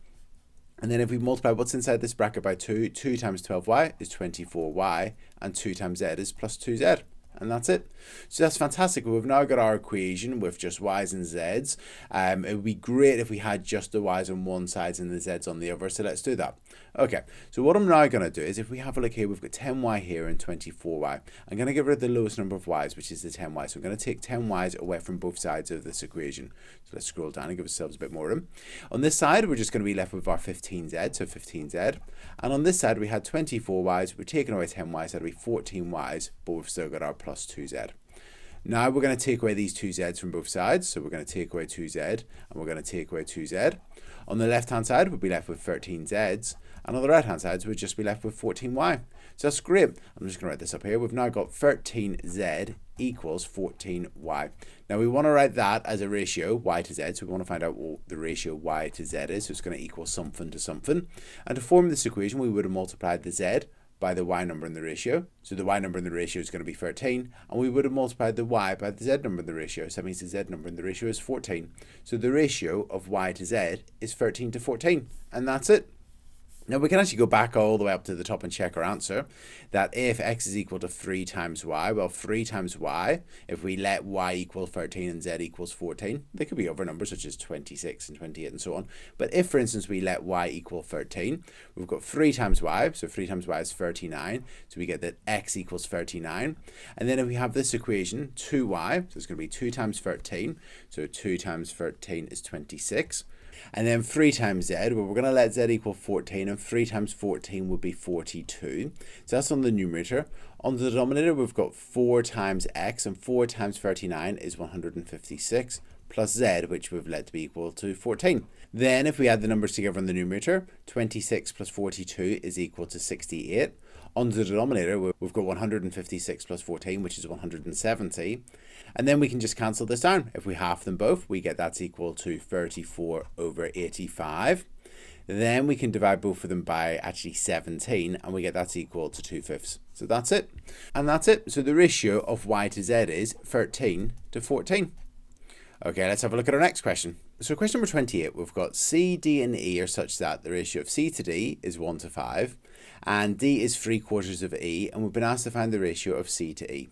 and then if we multiply what's inside this bracket by 2, 2 times 12y is 24y, and 2 times z is plus 2z. And that's it. So that's fantastic. We've now got our equation with just y's and z's. It would be great if we had just the y's on one side and the z's on the other. So let's do that. Okay, so what I'm now going to do is if we have a look here, we've got 10y here and 24y. I'm going to get rid of the lowest number of y's, which is the 10y. So I'm going to take 10y's away from both sides of this equation. So let's scroll down and give ourselves a bit more room. On this side, we're just going to be left with our 15z, so 15z. And on this side, we had 24y's. We're taking away 10y's, so that'll be 14y's, but we've still got our plus 2z. Now we're going to take away these two z's from both sides. So we're going to take away 2z and we're going to take away 2z. On the left-hand side, we'll be left with 13z's. And on the right-hand side, we'll just be left with 14y. So that's great. I'm just going to write this up here. We've now got 13z equals 14y. Now we want to write that as a ratio, y to z. So we want to find out what the ratio y to z is. So it's going to equal something to something. And to form this equation, we would have multiplied the z by the y number in the ratio. So the y number in the ratio is going to be 13, and we would have multiplied the y by the z number in the ratio. So that means the z number in the ratio is 14. So the ratio of y to z is 13 to 14, and that's it. Now we can actually go back all the way up to the top and check our answer, that if x is equal to 3 times y, well 3 times y, if we let y equal 13 and z equals 14, they could be other numbers such as 26 and 28 and so on. But if, for instance, we let y equal 13, we've got 3 times y, so 3 times y is 39, so we get that x equals 39. And then if we have this equation, 2y, so it's going to be 2 times 13, so 2 times 13 is 26. And then 3 times z, well, we're going to let z equal 14, and 3 times 14 would be 42. So that's on the numerator. On the denominator, we've got 4 times x, and 4 times 39 is 156, plus z, which we've let to be equal to 14. Then if we add the numbers together on the numerator, 26 plus 42 is equal to 68. On the denominator, we've got 156 plus 14, which is 170. And then we can just cancel this down. If we half them both, we get that's equal to 34 over 85. Then we can divide both of them by actually 17, and we get that's equal to 2/5. So that's it. And that's it. So the ratio of y to z is 13 to 14. Okay, let's have a look at our next question. So question number 28, we've got C, D, and E are such that the ratio of C to D is 1 to 5, and D is 3/4 of E, and we've been asked to find the ratio of C to E.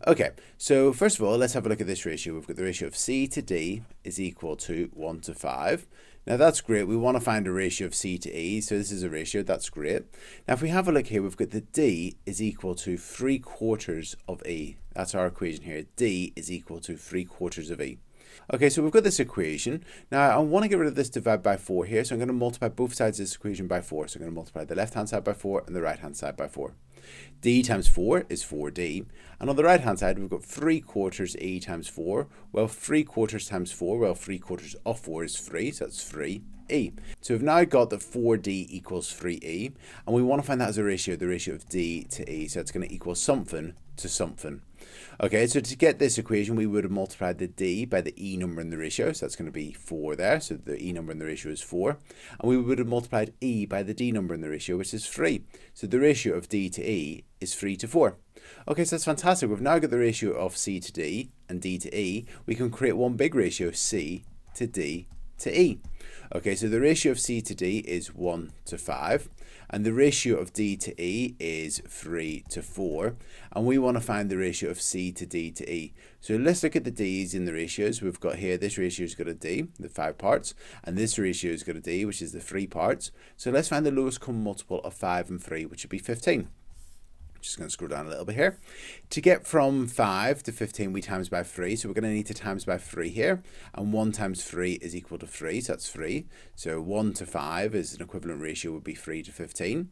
Okay, so first of all, let's have a look at this ratio. We've got the ratio of C to D is equal to 1 to 5. Now that's great. We want to find a ratio of C to E, so this is a ratio. That's great. Now if we have a look here, we've got the D is equal to 3/4 of E. That's our equation here. D is equal to 3/4 of E. Okay, so we've got this equation. Now I want to get rid of this divide by 4 here, so I'm going to multiply both sides of this equation by 4. So I'm going to multiply the left-hand side by 4 and the right-hand side by 4. D times 4 is 4D. And on the right-hand side, we've got 3/4 E times 4. Well, 3/4 times 4, well, 3/4 of 4 is 3, so that's 3E. So we've now got that 4D equals 3E, and we want to find that as a ratio, the ratio of D to E. So it's going to equal something to something. Okay, so to get this equation, we would have multiplied the D by the E number in the ratio. So that's going to be 4 there. So the E number in the ratio is 4. And we would have multiplied E by the D number in the ratio, which is 3. So the ratio of D to E is 3 to 4. Okay, so that's fantastic. We've now got the ratio of C to D and D to E. We can create one big ratio, C to D to E. Okay, so the ratio of C to D is 1 to 5, and the ratio of D to E is 3 to 4, and we want to find the ratio of C to D to E. So let's look at the D's in the ratios. We've got here, this ratio's got a D, the 5 parts, and this ratio's got a D, which is the 3 parts. So let's find the lowest common multiple of 5 and 3, which would be 15. Just going to scroll down a little bit here. To get from 5 to 15, we times by 3. So we're going to need to times by 3 here. And 1 times 3 is equal to 3. So that's 3. So 1 to 5 is an equivalent ratio would be 3 to 15.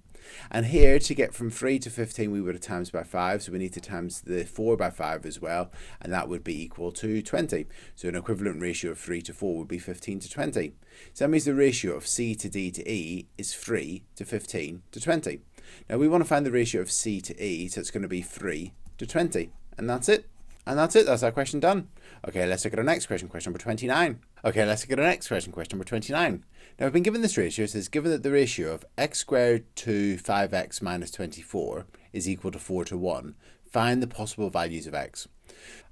And here, to get from 3 to 15, we would have times by 5. So we need to times the 4 by 5 as well. And that would be equal to 20. So an equivalent ratio of 3 to 4 would be 15 to 20. So that means the ratio of C to D to E is 3 to 15 to 20. Now we want to find the ratio of C to E, so it's going to be 3 to 20. And that's it. And that's it. That's our question done. Okay, let's look at our next question, question number 29. Okay, let's look at our next question, question number 29. Now I've been given this ratio. It says, given that the ratio of x squared to 5x minus 24 is equal to 4 to 1, find the possible values of x.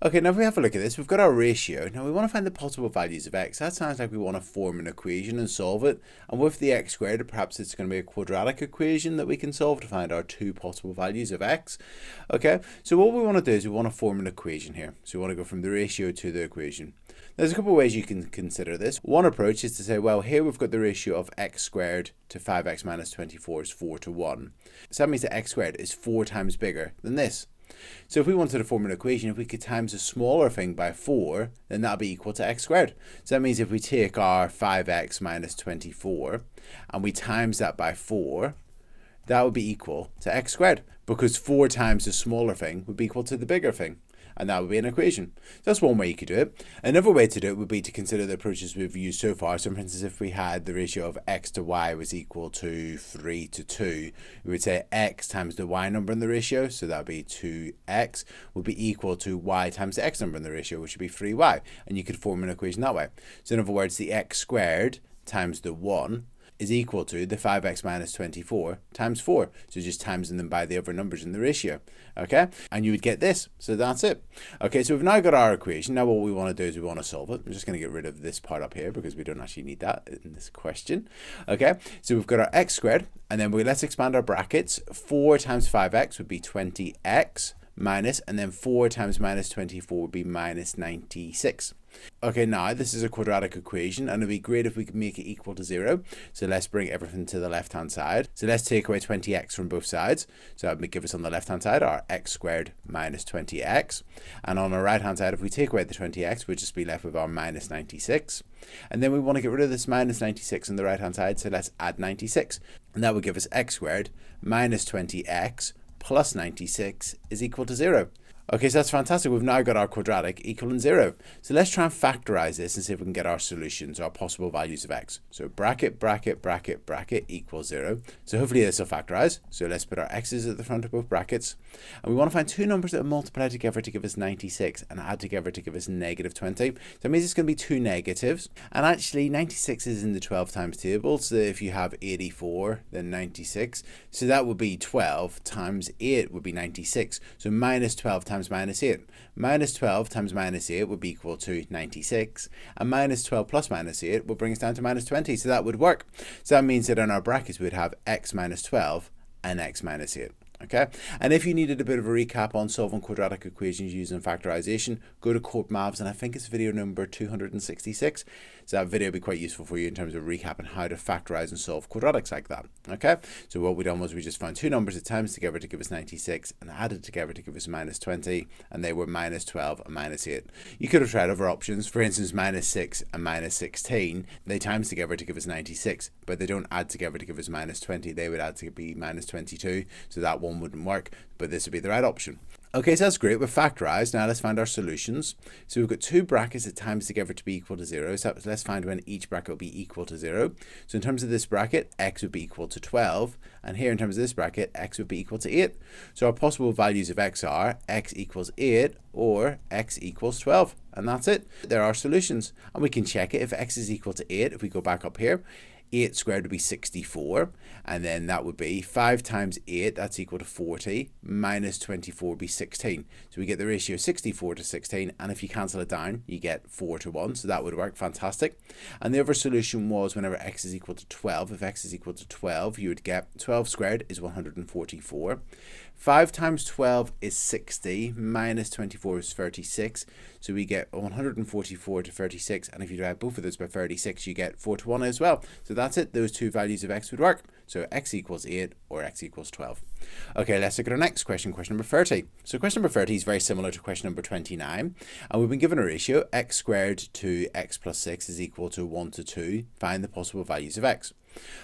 Okay, now if we have a look at this, we've got our ratio. Now we want to find the possible values of x. That sounds like we want to form an equation and solve it. And with the x squared, perhaps it's going to be a quadratic equation that we can solve to find our two possible values of x. Okay, so what we want to do is we want to form an equation here. So we want to go from the ratio to the equation. There's a couple of ways you can consider this. One approach is to say, well, here we've got the ratio of x squared to 5x minus 24 is 4 to 1. So that means that x squared is 4 times bigger than this. So if we wanted to form an equation, if we could times a smaller thing by 4, then that'll be equal to x squared. So that means if we take our 5x minus 24 and we times that by 4, that would be equal to x squared, because 4 times the smaller thing would be equal to the bigger thing. and that would be an equation. So that's one way you could do it. Another way to do it would be to consider the approaches we've used so far. So for instance, if we had the ratio of x to y was equal to 3 to 2, we would say x times the y number in the ratio, so that would be 2x, would be equal to y times the x number in the ratio, which would be 3y. And you could form an equation that way. So in other words, the x squared times the 1 is equal to the 5x minus 24 times 4. So just timesing them by the other numbers in the ratio. Okay? And you would get this. So that's it. Okay, so we've now got our equation. Now what we want to do is we want to solve it. I'm just going to get rid of this part up here because we don't actually need that in this question. Okay, so we've got our x squared, and then let's expand our brackets. 4 times 5x would be 20x minus, and then 4 times minus 24 would be minus 96. Okay, now this is a quadratic equation, and it'd be great if we could make it equal to 0. So let's bring everything to the left hand side. So let's take away 20x from both sides. So that would give us on the left hand side our x squared minus 20x. And on the right hand side, if we take away the 20x, we'll just be left with our minus 96. And then we want to get rid of this minus 96 on the right hand side, so let's add 96. And that would give us x squared minus 20x plus 96 is equal to 0. Okay, so that's fantastic. We've now got our quadratic equaling 0. So let's try and factorize this and see if we can get our solutions, our possible values of x. So bracket, bracket, bracket, bracket equals 0. So hopefully this will factorize. So let's put our x's at the front of both brackets. And we want to find two numbers that multiply together to give us 96 and add together to give us negative 20. So that means it's going to be two negatives. And actually 96 is in the 12 times table. So if you have 84, then 96. So that would be 12 times 8 would be 96. So minus 12 times minus 8. Minus 12 times minus 8 would be equal to 96. And minus 12 plus minus 8 will bring us down to minus 20. So that would work. So that means that in our brackets we would have x minus 12 and x minus 8. Okay, and if you needed a bit of a recap on solving quadratic equations using factorization, go to Corbettmaths, and I think it's video number 266. So that video will be quite useful for you in terms of recapping how to factorize and solve quadratics like that. Okay, so what we done was we just found two numbers that times together to give us 96 and added together to give us minus 20, and they were minus 12 and minus 8. You could have tried other options, for instance minus 6 and minus 16. They times together to give us 96, but they don't add together to give us minus 20. They would add to be minus 22, so that one wouldn't work, but this would be the right option. Okay, so that's great. We've factorized. Now let's find our solutions. So we've got two brackets that times together to be equal to 0. So let's find when each bracket will be equal to 0. So in terms of this bracket, x would be equal to 12. And here in terms of this bracket, x would be equal to 8. So our possible values of x are x equals 8 or x equals 12. And that's it. There are solutions. And we can check it. If x is equal to 8, if we go back up here, 8 squared would be 64, and then that would be 5 times 8, that's equal to 40, minus 24 would be 16. So we get the ratio 64 to 16, and if you cancel it down, you get 4 to 1, so that would work fantastic. And the other solution was whenever x is equal to 12, if x is equal to 12, you would get 12 squared is 144. 5 times 12 is 60, minus 24 is 36, so we get 144 to 36, and if you divide both of those by 36, you get 4 to 1 as well. So that's it, those two values of x would work. So x equals 8 or x equals 12. Okay, let's look at our next question, question number 30. So question number 30 is very similar to question number 29, and we've been given a ratio x squared to x plus 6 is equal to 1 to 2. Find the possible values of x.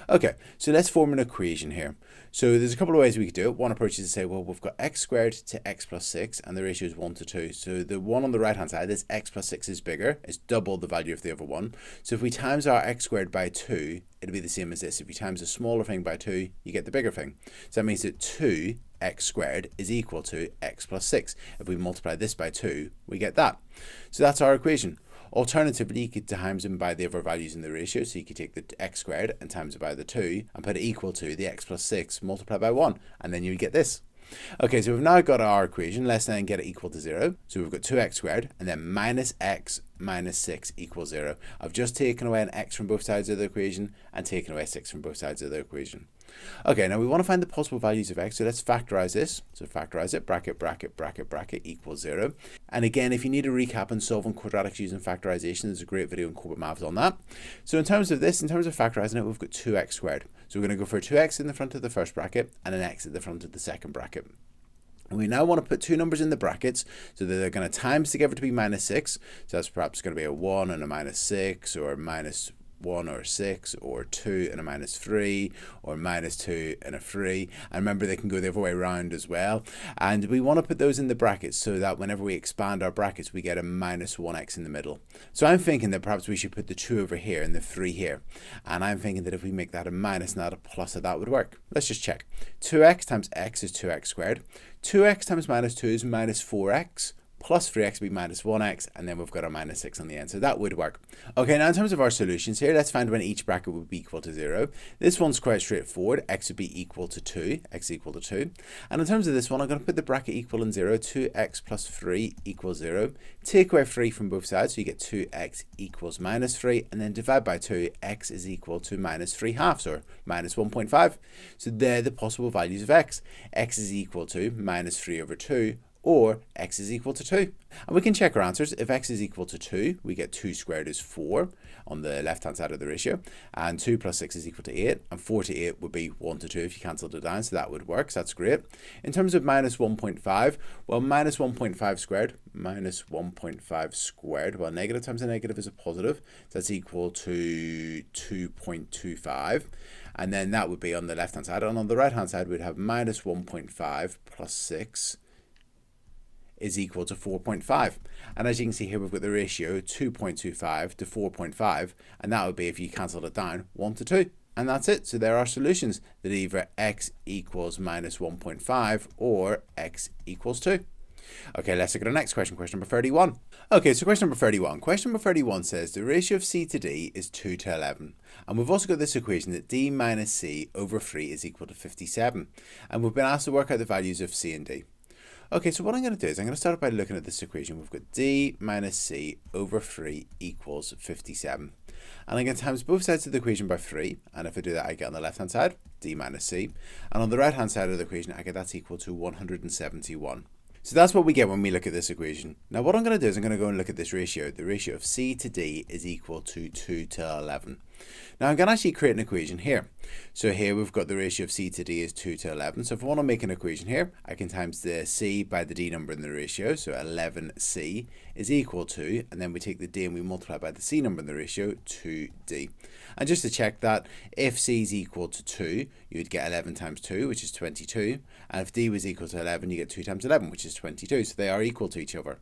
Okay, so let's form an equation here. So there's a couple of ways we could do it. One approach is to say, well, we've got x squared to x plus 6, and the ratio is 1 to 2. So the one on the right hand side, this x plus 6 is bigger. It's double the value of the other one. So if we times our x squared by 2, it'll be the same as this. If you times a smaller thing by 2, you get the bigger thing. So that means that 2x squared is equal to x plus 6. If we multiply this by 2, we get that. So that's our equation. Alternatively, you could times them by the other values in the ratio, so you could take the x squared and times it by the 2 and put it equal to the x plus 6 multiplied by 1, and then you would get this. Okay, so we've now got our equation. Let's then get it equal to 0. So we've got 2x squared and then minus x minus 6 equals 0. I've just taken away an x from both sides of the equation and taken away 6 from both sides of the equation. Okay, now we want to find the possible values of x, so let's factorize this. So factorize it, bracket, bracket, bracket, bracket equals 0. And again, if you need a recap on solving quadratics using factorization, there's a great video in Corbettmaths on that. So in terms of this, in terms of factorizing it, we've got 2x squared. So we're going to go for 2x in the front of the first bracket and an x at the front of the second bracket. And we now want to put two numbers in the brackets so that they're going to times together to be minus 6. So that's perhaps going to be a 1 and a minus 6, or minus 1 or 6 or 2 and a minus 3 or minus 2 and a 3. And remember, they can go the other way around as well. And we want to put those in the brackets so that whenever we expand our brackets, we get a minus 1x in the middle. So I'm thinking that perhaps we should put the 2 over here and the 3 here. And I'm thinking that if we make that a minus and that a plus, that would work. Let's just check. 2x times x is 2x squared. 2x times minus 2 is minus 4x. Plus 3x would be minus 1x, and then we've got our minus 6 on the end, so that would work. Okay, now in terms of our solutions here, let's find when each bracket would be equal to 0. This one's quite straightforward. X would be equal to 2, x equal to 2. And in terms of this one, I'm going to put the bracket equal in 0, 2x plus 3 equals 0. Take away 3 from both sides, so you get 2x equals minus 3, and then divide by 2, x is equal to minus 3 halves, or minus 1.5. So they're the possible values of x. X is equal to minus 3 over 2, or x is equal to 2. And we can check our answers. If x is equal to 2, we get 2 squared is 4 on the left-hand side of the ratio. And 2 plus 6 is equal to 8. And 4 to 8 would be 1 to 2 if you cancelled it down, so that would work. So that's great. In terms of minus 1.5, well, minus 1.5 squared, well, negative times a negative is a positive. So that's equal to 2.25. And then that would be on the left-hand side. And on the right-hand side, we'd have minus 1.5 plus 6 is equal to 4.5. And as you can see here, we've got the ratio 2.25 to 4.5, and that would be, if you cancel it down, 1 to 2. And that's it. So there are solutions that either x equals minus 1.5 or x equals 2. Okay, let's look at our next question, question number 31. Okay, so question number 31. Question number 31 says the ratio of c to d is 2 to 11. And we've also got this equation that d minus c over 3 is equal to 57. And we've been asked to work out the values of c and d. Okay, so what I'm going to do is I'm going to start by looking at this equation. We've got d minus c over 3 equals 57. And I'm going to times both sides of the equation by 3. And if I do that, I get on the left-hand side, d minus c. And on the right-hand side of the equation, I get that's equal to 171. So that's what we get when we look at this equation. Now what I'm going to do is I'm going to go and look at this ratio. The ratio of c to d is equal to 2 to 11. Now I'm going to actually create an equation here. So here we've got the ratio of c to d is 2 to 11. So if I want to make an equation here, I can times the c by the d number in the ratio. So 11c is equal to, and then we take the d and we multiply by the c number in the ratio, 2d. And just to check that, if c is equal to 2, you would get 11 times 2, which is 22. And if d was equal to 11, you get 2 times 11, which is 22. So they are equal to each other.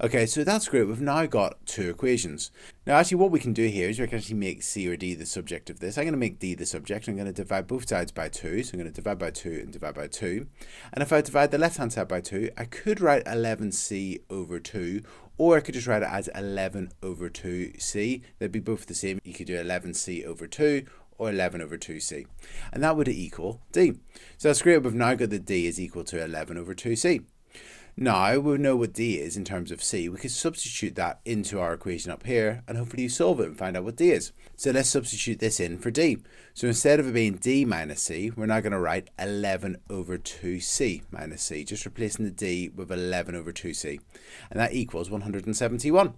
Okay, so that's great. We've now got two equations. Now actually what we can do here is we can actually make c or d the subject of this. I'm going to make d the subject. I'm going to divide both sides by 2. So I'm going to divide by 2 and divide by 2. And if I divide the left-hand side by 2, I could write 11c over 2, or I could just write it as 11 over 2c. They'd be both the same. You could do 11c over 2 or 11 over 2c. And that would equal d. So that's great. We've now got that d is equal to 11 over 2c. Now we know what d is in terms of c. We could substitute that into our equation up here and hopefully you solve it and find out what d is. So let's substitute this in for d. So instead of it being d minus c, we're now going to write 11 over 2c minus c, just replacing the d with 11 over 2c. And that equals 171.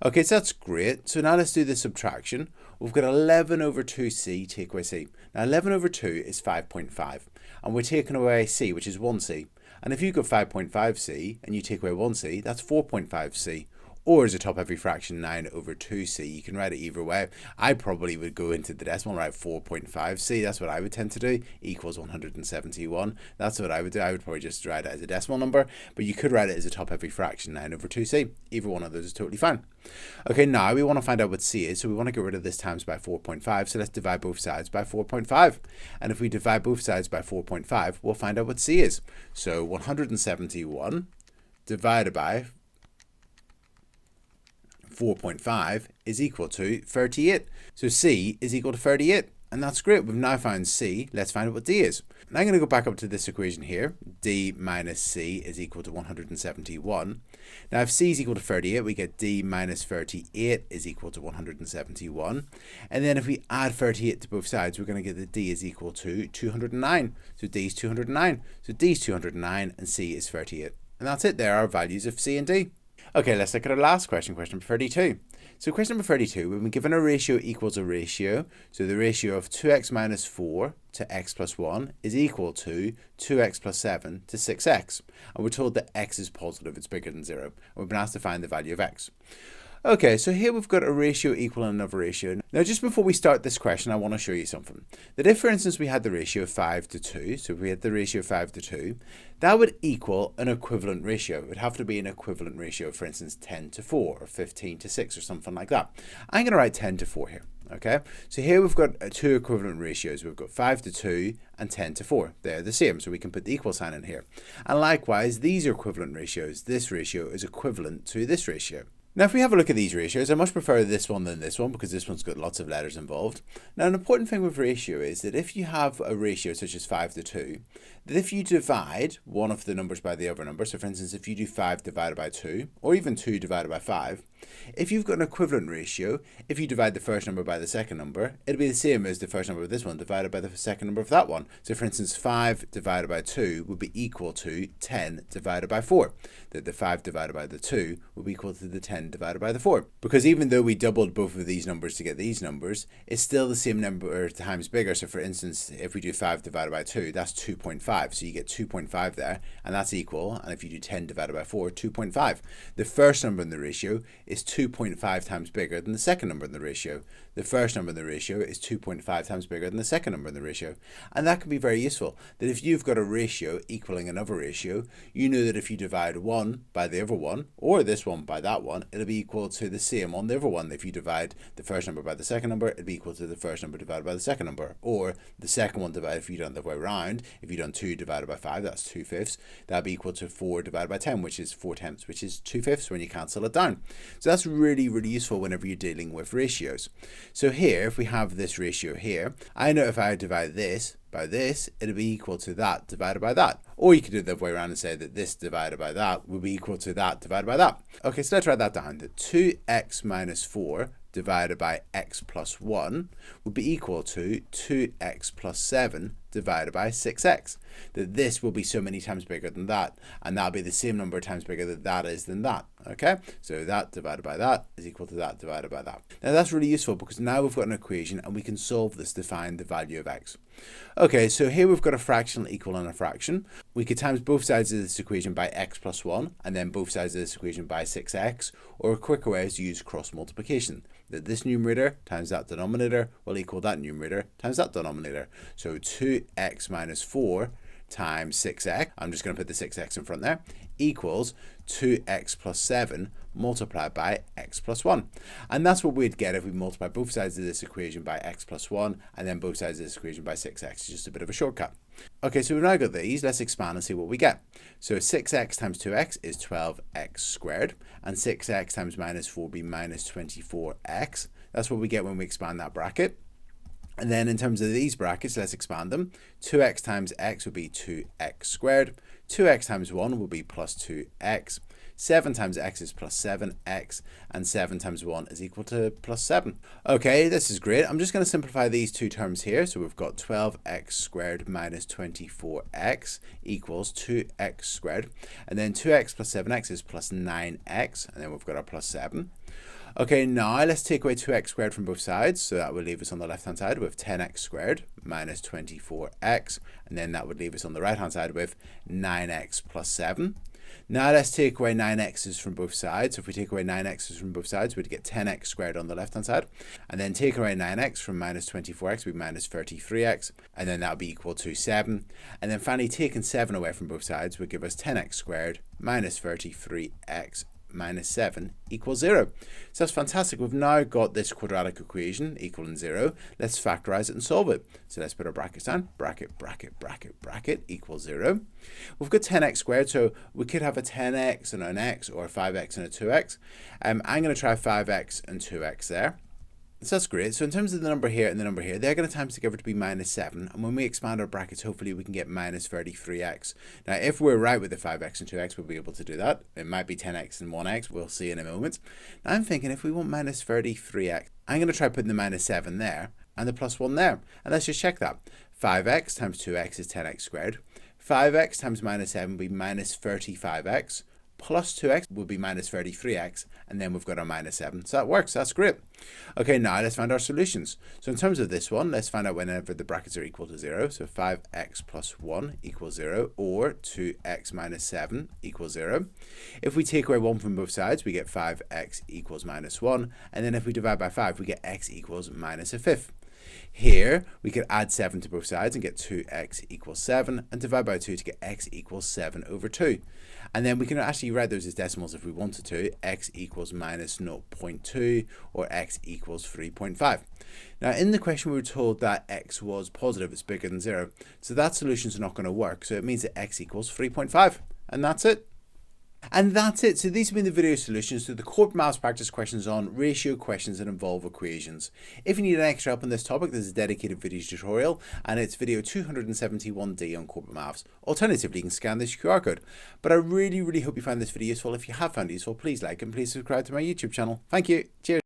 Okay, so that's great. So now let's do the subtraction. We've got 11 over 2c take away c. Now 11 over 2 is 5.5. And we're taking away c, which is 1c. And if you've got 5.5c and you take away 1c, that's 4.5c. Or as a top-heavy fraction, 9 over 2c. You can write it either way. I probably would go into the decimal and write 4.5c. That's what I would tend to do. Equals 171. That's what I would do. I would probably just write it as a decimal number. But you could write it as a top-heavy fraction, 9 over 2c. Either one of those is totally fine. Okay, now we want to find out what c is. So we want to get rid of this times by 4.5. So let's divide both sides by 4.5. And if we divide both sides by 4.5, we'll find out what c is. So 171 divided by 4.5 is equal to 38. So c is equal to 38. And that's great. We've now found c. Let's find out what d is. Now I'm going to go back up to this equation here. D minus c is equal to 171. Now if c is equal to 38, we get d minus 38 is equal to 171. And then if we add 38 to both sides, we're going to get that d is equal to 209. So d is 209. So d is 209 and c is 38. And that's it. There are values of c and d. Okay, let's look at our last question, question number 32. So question number 32, when we're given a ratio equals a ratio, so the ratio of 2x minus 4 to x plus 1 is equal to 2x plus 7 to 6x. And we're told that x is positive, it's bigger than 0. And we've been asked to find the value of x. Okay, so here we've got a ratio equaling another ratio. Now, just before we start this question, I want to show you something. That if, for instance, we had the ratio 5 to 2, so if we had the ratio 5 to 2, that would equal an equivalent ratio. It would have to be an equivalent ratio, for instance, 10 to 4 or 15 to 6 or something like that. I'm going to write 10 to 4 here. Okay, so here we've got two equivalent ratios. We've got 5 to 2 and 10 to 4. They're the same, so we can put the equal sign in here. And likewise, these are equivalent ratios. This ratio is equivalent to this ratio. Now, if we have a look at these ratios, I much prefer this one than this one because this one's got lots of letters involved. Now, an important thing with ratio is that if you have a ratio such as 5 to 2, that if you divide one of the numbers by the other number, so for instance, if you do 5 divided by 2, or even 2 divided by 5, if you've got an equivalent ratio, if you divide the first number by the second number, it'll be the same as the first number of this one divided by the second number of that one. So for instance, 5 divided by 2 would be equal to 10 divided by 4. That the 5 divided by the 2 would be equal to the 10 divided by the 4. Because even though we doubled both of these numbers to get these numbers, it's still the same number times bigger. So for instance, if we do 5 divided by 2, that's 2.5. So you get 2.5 there, and that's equal. And if you do 10 divided by 4, 2.5. The first number in the ratio is 2.5 times bigger than the second number in the ratio. The first number in the ratio is 2.5 times bigger than the second number in the ratio. And that can be very useful. That if you've got a ratio equaling another ratio, you know that if you divide one by the other one, or this one by that one, it'll be equal to the same on the other one. If you divide the first number by the second number, it'll be equal to the first number divided by the second number. Or the second one divided, if you done the way around, if you done 2 divided by 5, that's 2/5. That'd be equal to 4 divided by 10, which is 4/10, which is 2/5 when you cancel it down. So that's really useful whenever you're dealing with ratios. So here, if we have this ratio here, I know if I divide this by this, it'll be equal to that divided by that. Or you could do it the other way around and say that this divided by that will be equal to that divided by that. Okay, so let's write that down. That 2x minus 4 divided by x plus 1 would be equal to 2x plus 7 divided by 6x. That this will be so many times bigger than that, and that'll be the same number of times bigger that that is than that. Okay, so that divided by that is equal to that divided by that. Now that's really useful because now we've got an equation and we can solve this to find the value of x. Okay, so here we've got a fraction equal and a fraction. We could times both sides of this equation by x plus 1 and then both sides of this equation by 6x, or a quicker way is to use cross multiplication. That this numerator times that denominator will equal that numerator times that denominator. So 2x minus 4 times 6x, I'm just going to put the 6x in front there, equals 2x plus 7 multiplied by x plus 1. And that's what we'd get if we multiply both sides of this equation by x plus 1 and then both sides of this equation by 6x. It's just a bit of a shortcut. Okay, so we've now got these. Let's expand and see what we get. So 6x times 2x is 12x squared, and 6x times minus 4 will be minus 24x. That's what we get when we expand that bracket. And then in terms of these brackets, let's expand them. 2x times x would be 2x squared. 2x times 1 will be plus 2x. 7 times x is plus 7x, and 7 times 1 is equal to plus 7. Okay, this is great. I'm just going to simplify these two terms here. So we've got 12x squared minus 24x equals 2x squared. And then 2x plus 7x is plus 9x, and then we've got our plus 7. Okay, now let's take away 2x squared from both sides. So that would leave us on the left-hand side with 10x squared minus 24x. And then that would leave us on the right-hand side with 9x plus 7. Now let's take away 9x's from both sides. So if we take away 9x's from both sides, we'd get 10x squared on the left-hand side. And then take away 9x from minus 24x, we'd minus 33x. And then that would be equal to 7. And then finally, taking 7 away from both sides would give us 10x squared minus 33x minus 7 equals 0. So that's fantastic. We've now got this quadratic equation equaling 0. Let's factorize it and solve it. So let's put our brackets down. Bracket, bracket, bracket, bracket equals 0. We've got 10x squared, so we could have a 10x and an x, or a 5x and a 2x. I'm going to try 5x and 2x there. So that's great. So in terms of the number here and the number here, they're going to times together to be minus 7. And when we expand our brackets, hopefully we can get minus 33x. Now, if we're right with the 5x and 2x, we'll be able to do that. It might be 10x and 1x. We'll see in a moment. Now, I'm thinking if we want minus 33x, I'm going to try putting the minus 7 there and the plus 1 there. And let's just check that. 5x times 2x is 10x squared. 5x times minus 7 will be minus 35x. plus 2x will be minus 33x, and then we've got our minus 7. So that works, that's great. Okay, now let's find our solutions. So in terms of this one, let's find out whenever the brackets are equal to 0. So 5x plus 1 equals 0, or 2x minus 7 equals 0. If we take away 1 from both sides, we get 5x equals minus 1, and then if we divide by 5, we get x equals minus a fifth. Here, we could add 7 to both sides and get 2x equals 7, and divide by 2 to get x equals 7 over 2. And then we can actually write those as decimals if we wanted to. X equals minus 0.2, or x equals 3.5. Now, in the question, we were told that x was positive, it's bigger than 0. So that solution's not going to work. So it means that x equals 3.5. And that's it. And that's it. So these have been the video solutions to the Corbettmaths Practice Questions on ratio questions that involve equations. If you need an extra help on this topic, there's a dedicated video tutorial, and it's video 271D on Corbettmaths. Alternatively, you can scan this QR code. But I really hope you found this video useful. If you have found it useful, please like and please subscribe to my YouTube channel. Thank you. Cheers.